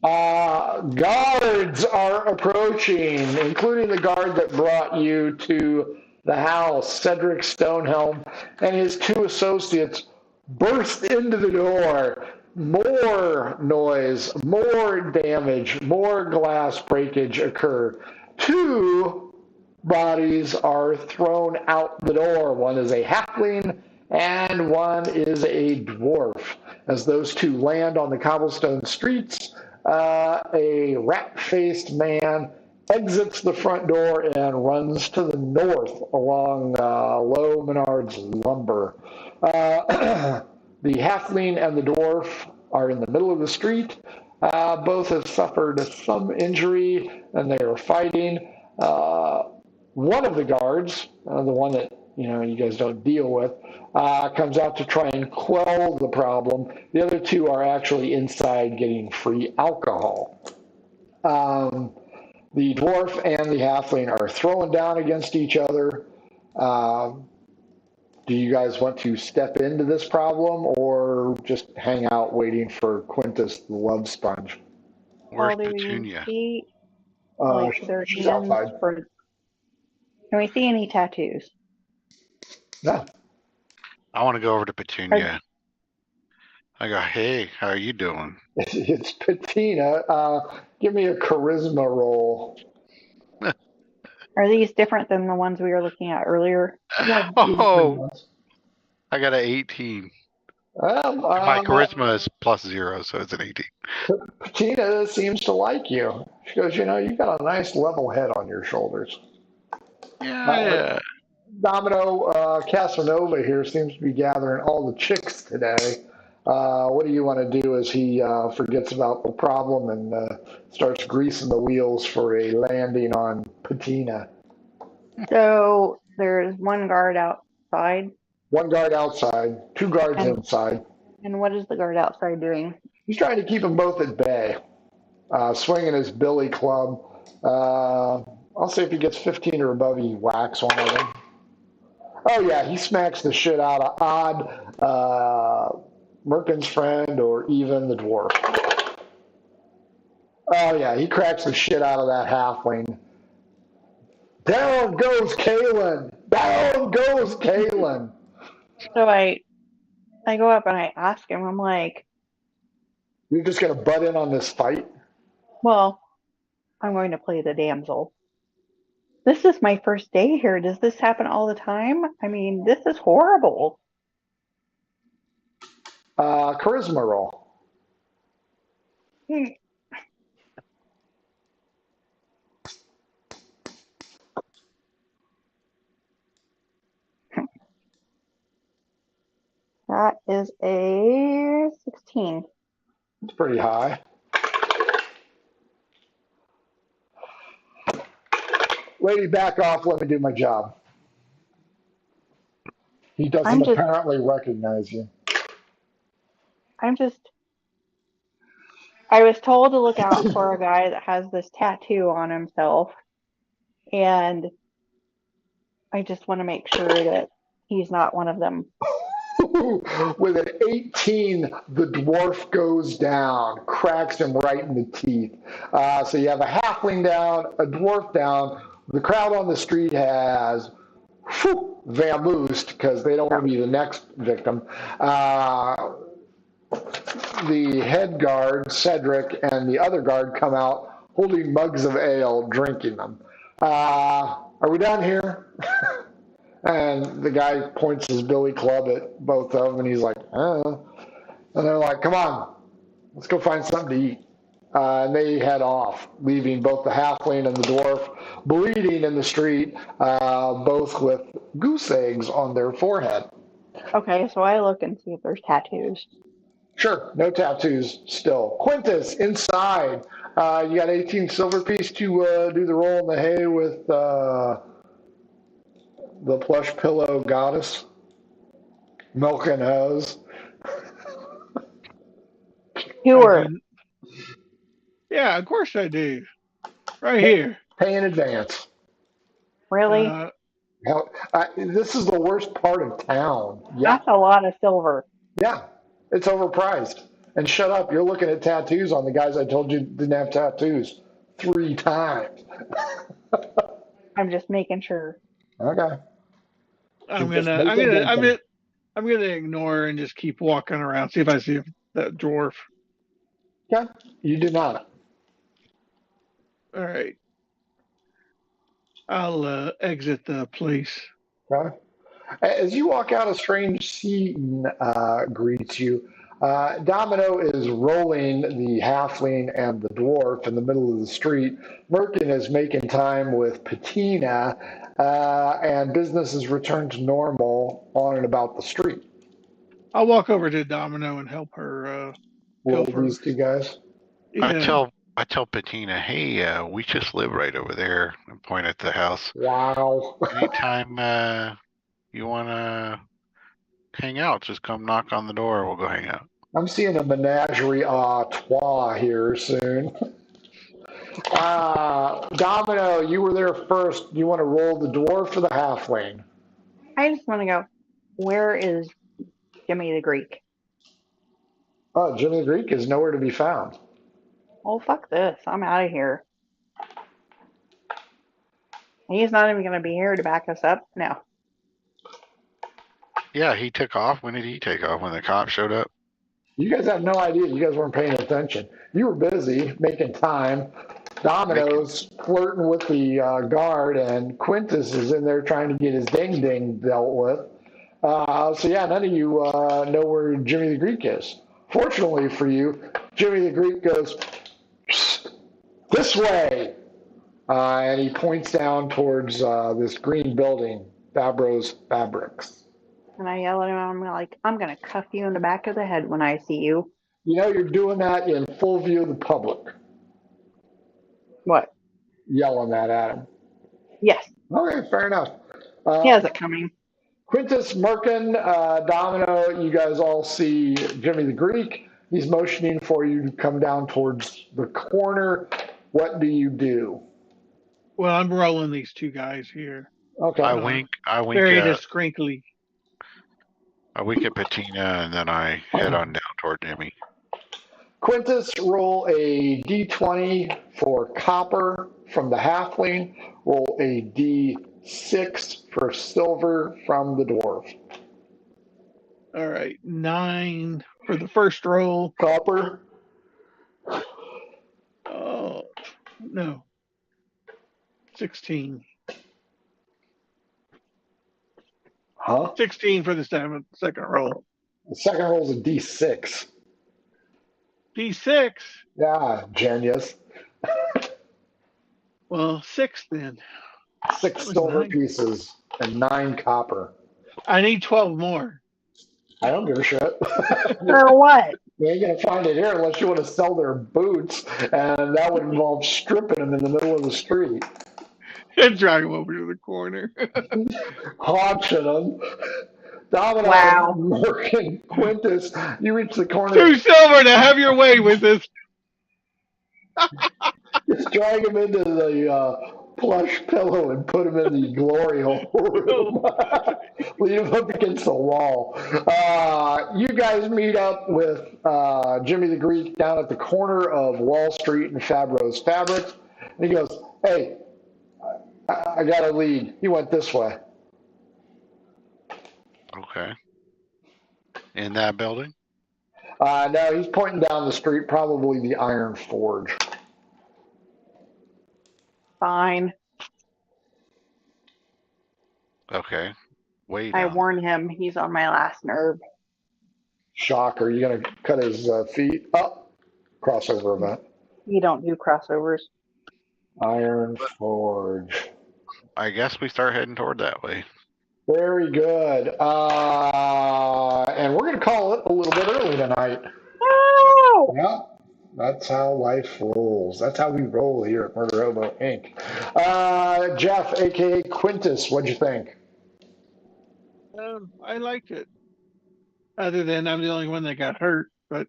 Guards are approaching, including the guard that brought you to the house. Cedric Stonehelm and his 2 associates burst into the door. More noise, more damage, more glass breakage occur. 2 bodies are thrown out the door. One is a halfling and one is a dwarf. As those 2 land on the cobblestone streets, a rat-faced man exits the front door and runs to the north along Low Menard's Lumber. The halfling and the dwarf are in the middle of the street. Both have suffered some injury and they are fighting. One of the guards, the one that you guys don't deal with, comes out to try and quell the problem. The other 2 are actually inside getting free alcohol. The dwarf and the halfling are throwing down against each other. Do you guys want to step into this problem or just hang out waiting for Quintus the love sponge? Where's Petunia? See, their she's hands outside. Can we see any tattoos? No. I want to go over to Petunia. I go, hey, how are you doing? It's Patina. Give me a charisma roll. Are these different than the ones we were looking at earlier? Oh, I got an 18. Well, my charisma is +0, so it's an 18. Patina seems to like you. She goes, you've got a nice level head on your shoulders. Yeah. Domino Casanova here seems to be gathering all the chicks today. What do you want to do as he forgets about the problem and starts greasing the wheels for a landing on Patina? So there's one guard outside. One guard outside, 2 guards inside. And what is the guard outside doing? He's trying to keep them both at bay, swinging his billy club. I'll say if he gets 15 or above, he whacks one of them. Oh, yeah, he smacks the shit out of Odd, Merkin's friend, or even the dwarf. Oh, yeah, he cracks the shit out of that halfling. Down goes Kalen. Down goes Kalen. So I go up and I ask him, I'm like, You're just going to butt in on this fight? well, I'm going to play the damsel. This is my first day here. Does this happen all the time? I mean, this is horrible. Charisma roll. Hmm. That is a 16. It's pretty high. Lady, back off. Let me do my job. He doesn't I'm just, apparently recognize you. I'm just, I was told to look out for a guy that has this tattoo on himself, and I just want to make sure that he's not one of them. With an 18, the dwarf goes down, cracks him right in the teeth. So you have a halfling down, a dwarf down. The crowd on the street has vamoosed because they don't want to be the next victim. The head guard, Cedric, and the other guard come out holding mugs of ale, drinking them. Are we done here? And the guy points his billy club at both of them, and he's like, and they're like, come on, let's go find something to eat. And they head off, leaving both the halfling and the dwarf bleeding in the street, both with goose eggs on their forehead. Okay, so I look and see if there's tattoos. Sure, no tattoos still. Quintus, inside. You got 18 silver piece to do the roll in the hay with the plush pillow goddess. Milk and hose. Hewer. Yeah, of course I do. Right here. Pay in advance. Really? This is the worst part of town. Yeah, That's a lot of silver. yeah, it's overpriced. And shut up, you're looking at tattoos on the guys I told you didn't have tattoos 3 times. I'm just making sure. Okay. I'm Just gonna make I'm it gonna I'm mental. gonna I'm gonna ignore and just keep walking around, see if I see that dwarf. Okay, you do not. All right. I'll exit the place. Okay. As you walk out, a strange scene greets you. Domino is rolling the halfling and the dwarf in the middle of the street. Merkin is making time with Patina, and business has returned to normal on and about the street. I'll walk over to Domino and help her Will pilfer. these two guys? Yeah. I tell Patina, hey, we just live right over there, and point at the house. Wow. Anytime you wanna hang out, just come knock on the door. We'll go hang out. I'm seeing a menagerie a trois here soon. Domino, you were there first. You want to roll the dwarf or the halfling? I just want to go, where is Jimmy the Greek? Oh, Jimmy the Greek is nowhere to be found. Oh, fuck this. I'm out of here. He's not even going to be here to back us up? No. Yeah, he took off. When did he take off? When the cops showed up? You guys have no idea. You guys weren't paying attention. You were busy making time. Domino's flirting with the guard, and Quintus is in there trying to get his ding ding dealt with. So yeah, none of you know where Jimmy the Greek is. Fortunately for you, Jimmy the Greek goes this way, and he points down towards this green building, Fabro's Fabrics. And I yell at him, I'm going to cuff you in the back of the head when I see you. You know you're doing that in full view of the public. What? Yelling that at him. Yes. Okay, fair enough. He has it coming. Quintus, Merkin, Domino, you guys all see Jimmy the Greek. He's motioning for you to come down towards the corner. What do you do? Well, I'm rolling these two guys here. Okay. I wink Very discreetly. I wink at Patina, and then I head on down toward Jimmy. Quintus, roll a d20 for copper from the halfling. Roll a d6 for silver from the dwarf. All right, 9 for the first roll. Copper. Oh, no. 16. Huh? 16 for the second roll. The second roll is a d6. D6. Yeah, genius. Well, 6 then. 6 That was silver 9. pieces and 9 copper. I need 12 more. I don't give a shit. For what? You ain't gonna find it here unless you want to sell their boots, and that would involve stripping them in the middle of the street, And drag them over to the corner. auction them. Domino, Wow. Merc, and Quintus, you reach the corner. 2 silver to have your way with this. Just drag him into the plush pillow and put him in the glory hole room. Leave him up against the wall. You guys meet up with Jimmy the Greek down at the corner of Wall Street and Fabro's Fabrics. And he goes, hey, I got a lead. He went this way. Okay. In that building? No, he's pointing down the street, probably the Iron Forge. Fine. Okay. Wait. I warn him he's on my last nerve. Shocker. You going to cut his feet up? Crossover event. You don't do crossovers. Iron Forge. I guess we start heading toward that way. Very good. And we're going to call it a little bit early tonight. No! Yeah, that's how life rolls. That's how we roll here at Murder Hobo Inc. Jeff, a.k.a. Quintus, what'd you think? I liked it. Other than I'm the only one that got hurt, but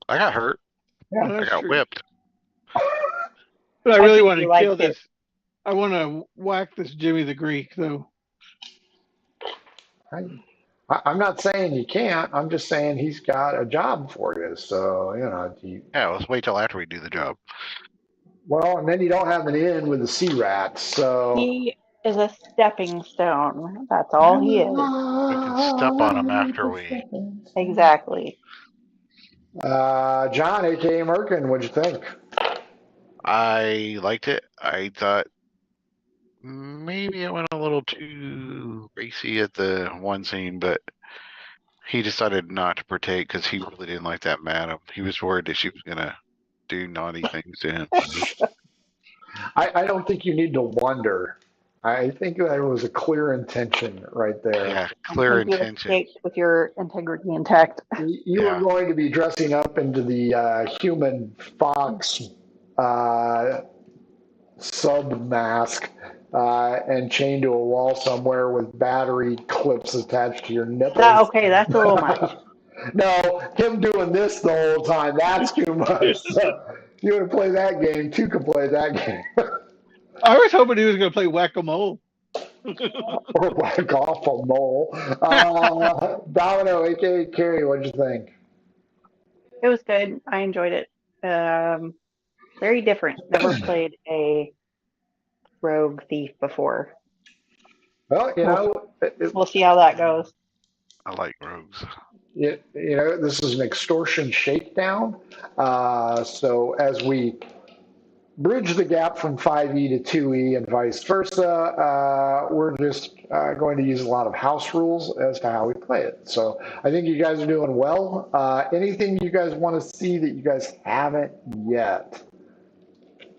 I got hurt. Yeah, I got whipped. But I really think want you to liked kill it. this. I want to whack this Jimmy the Greek, though. I'm not saying you can't. I'm just saying he's got a job for you. So, Yeah, let's wait till after we do the job. well, and then you don't have an in with the sea rats. So He is a stepping stone. That's all he is. We can step on him after we. Exactly. John, a.k.a. Merkin, what'd you think? I liked it. I thought maybe it went a little too racy at the one scene, but he decided not to partake because he really didn't like that madam. He was worried that she was going to do naughty things to him. I don't think you need to wonder. I think there was a clear intention right there. Yeah, clear I think intention. You escaped with your integrity intact. You were going to be dressing up into the human fox sub mask and chained to a wall somewhere with battery clips attached to your nipples. Okay, that's a little much. No, him doing this the whole time, that's too much. So, you want to play that game, two can play that game. I was hoping he was going to play whack-a-mole. Or whack off a mole. Domino, a.k.a. Carrie, what'd you think? It was good. I enjoyed it. Very different. Never played a rogue thief before. Well, We'll see how that goes. I like rogues. This is an extortion shakedown. So as we bridge the gap from 5e to 2e and vice versa, we're just going to use a lot of house rules as to how we play it. So I think you guys are doing well. Anything you guys want to see that you guys haven't yet?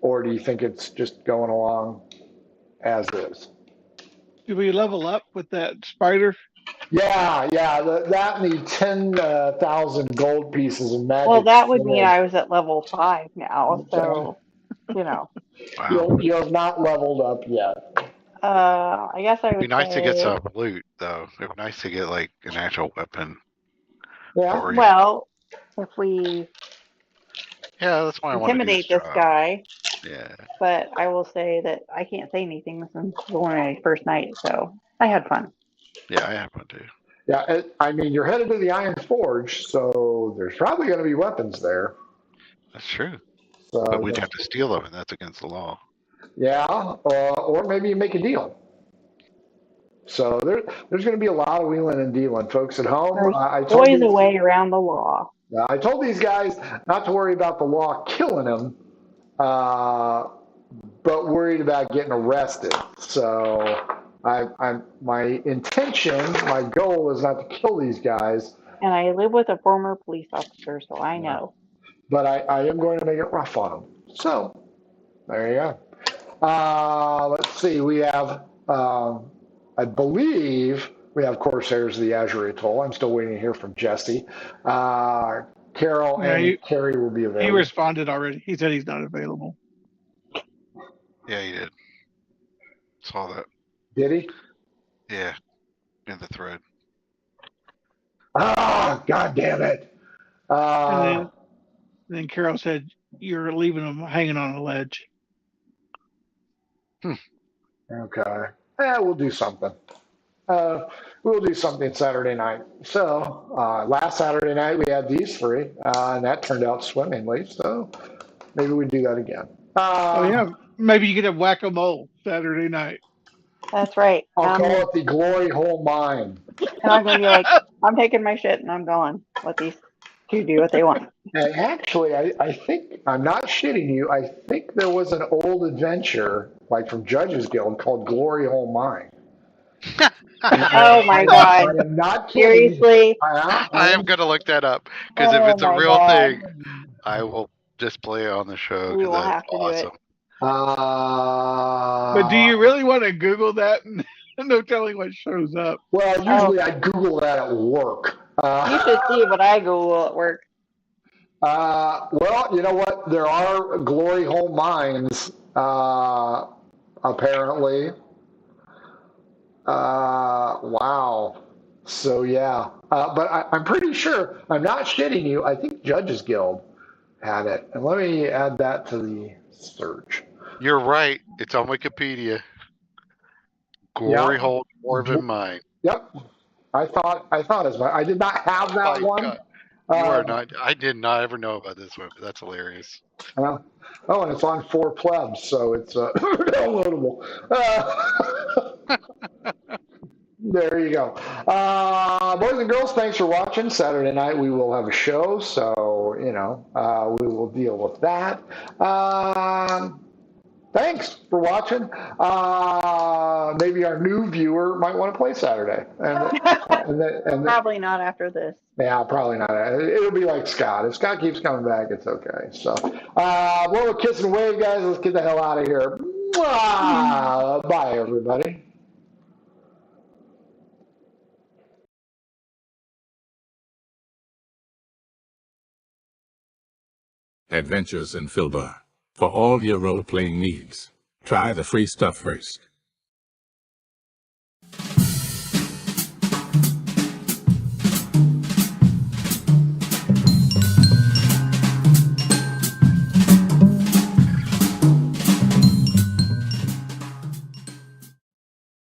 Or do you think it's just going along as is? Do we level up with that spider? Yeah, that and the 10,000 gold pieces of magic. Well, that would mean I was at level 5 now, so, Wow. You have not leveled up yet. I guess I would It'd be nice to get say- some loot, though. It'd be nice to get, like, an actual weapon. Yeah. Or- Well, if we Yeah, that's why I want to do intimidate this job. guy, Yeah. but I will say that I can't say anything since it's only my first night, so I had fun. Yeah, I have one, too. Yeah, you're headed to the Iron Forge, so so there's probably going to be weapons there. That's true. So, But we'd have to steal them, and that's against the law. yeah, or maybe you make a deal. So there's going to be a lot of wheeling and dealing, folks at home. There's I always a way around the law. I told these guys not to worry about the law killing them, but worried about getting arrested. So my intention, my goal is not to kill these guys. And I live with a former police officer, so I know. But I am going to make it rough on them. So there you go. Let's see. We have, I believe, we have Corsairs of the Azure Atoll. I'm still waiting to hear from Jesse. Carol and Carrie will be available. He responded already. He said he's not available. Yeah, he did. Saw that. Did he? Yeah, in the thread. God damn it. And then Carol said, you're leaving him hanging on a ledge. Okay. We'll do something. We'll do something Saturday night. So last Saturday night we had these three, and that turned out swimmingly. So maybe we do that again. Oh yeah, maybe you could have whack-a-mole Saturday night. That's right. I'll call it the Glory Hole Mine. And I'm going to be like, I'm taking my shit and I'm going. Let these two do what they want. And actually, I think, I'm not shitting you, I think there was an old adventure, like from Judges Guild, called Glory Hole Mine. Oh my God. I am not kidding. Seriously? I am going to look that up, because if it's a real thing, I will display it on the show, because that's awesome. But do you really want to Google that? No telling what shows up. Well, usually I Google that at work. You should see what I Google at work. Well, you know what? There are glory hole mines, apparently. Wow. So, yeah. But I'm pretty sure, I'm not shitting you, I think Judges Guild had it. And let me add that to the search. You're right. It's on Wikipedia. Glory Hole Dwarven Mine. Yep. I thought as much. I did not have that one. God. You are not. I did not ever know about this one. That's hilarious. And it's on 4 plebs, so it's downloadable. There you go. Boys and girls, thanks for watching. Saturday night we will have a show, so we will deal with that. Thanks for watching. Maybe our new viewer might want to play Saturday. And probably not after this. Yeah, probably not. It'll be like Scott. If Scott keeps coming back, it's okay. So, we'll kiss and wave, guys. Let's get the hell out of here. Bye, everybody. Adventures in Filbar. For all your role-playing needs, try the free stuff first.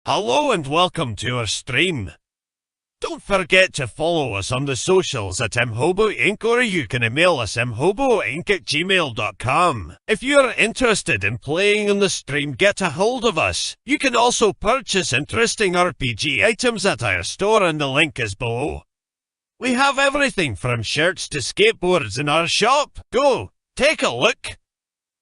Hello and welcome to our stream. Don't forget to follow us on the socials at mhobo Inc. or you can email us mhoboinc@gmail.com. If you're interested in playing on the stream, get a hold of us. You can also purchase interesting RPG items at our store and the link is below. We have everything from shirts to skateboards in our shop. Go, take a look.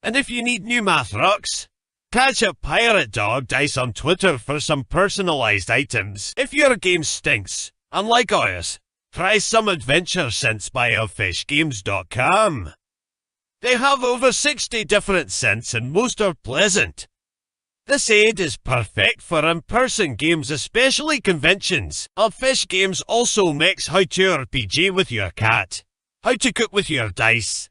And if you need new math rocks, catch a Pirate Dog Dice on Twitter for some personalized items. If your game stinks, unlike ours, try some adventure scents by elfishgames.com. They have over 60 different scents and most are pleasant. This aid is perfect for in-person games, especially conventions. Elfish Games also makes how to RPG with your cat, how to cook with your dice,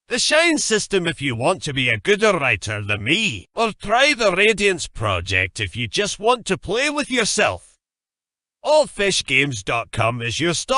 the Shine system if you want to be a gooder writer than me, or try the Radiance project if you just want to play with yourself. Allfishgames.com is your stop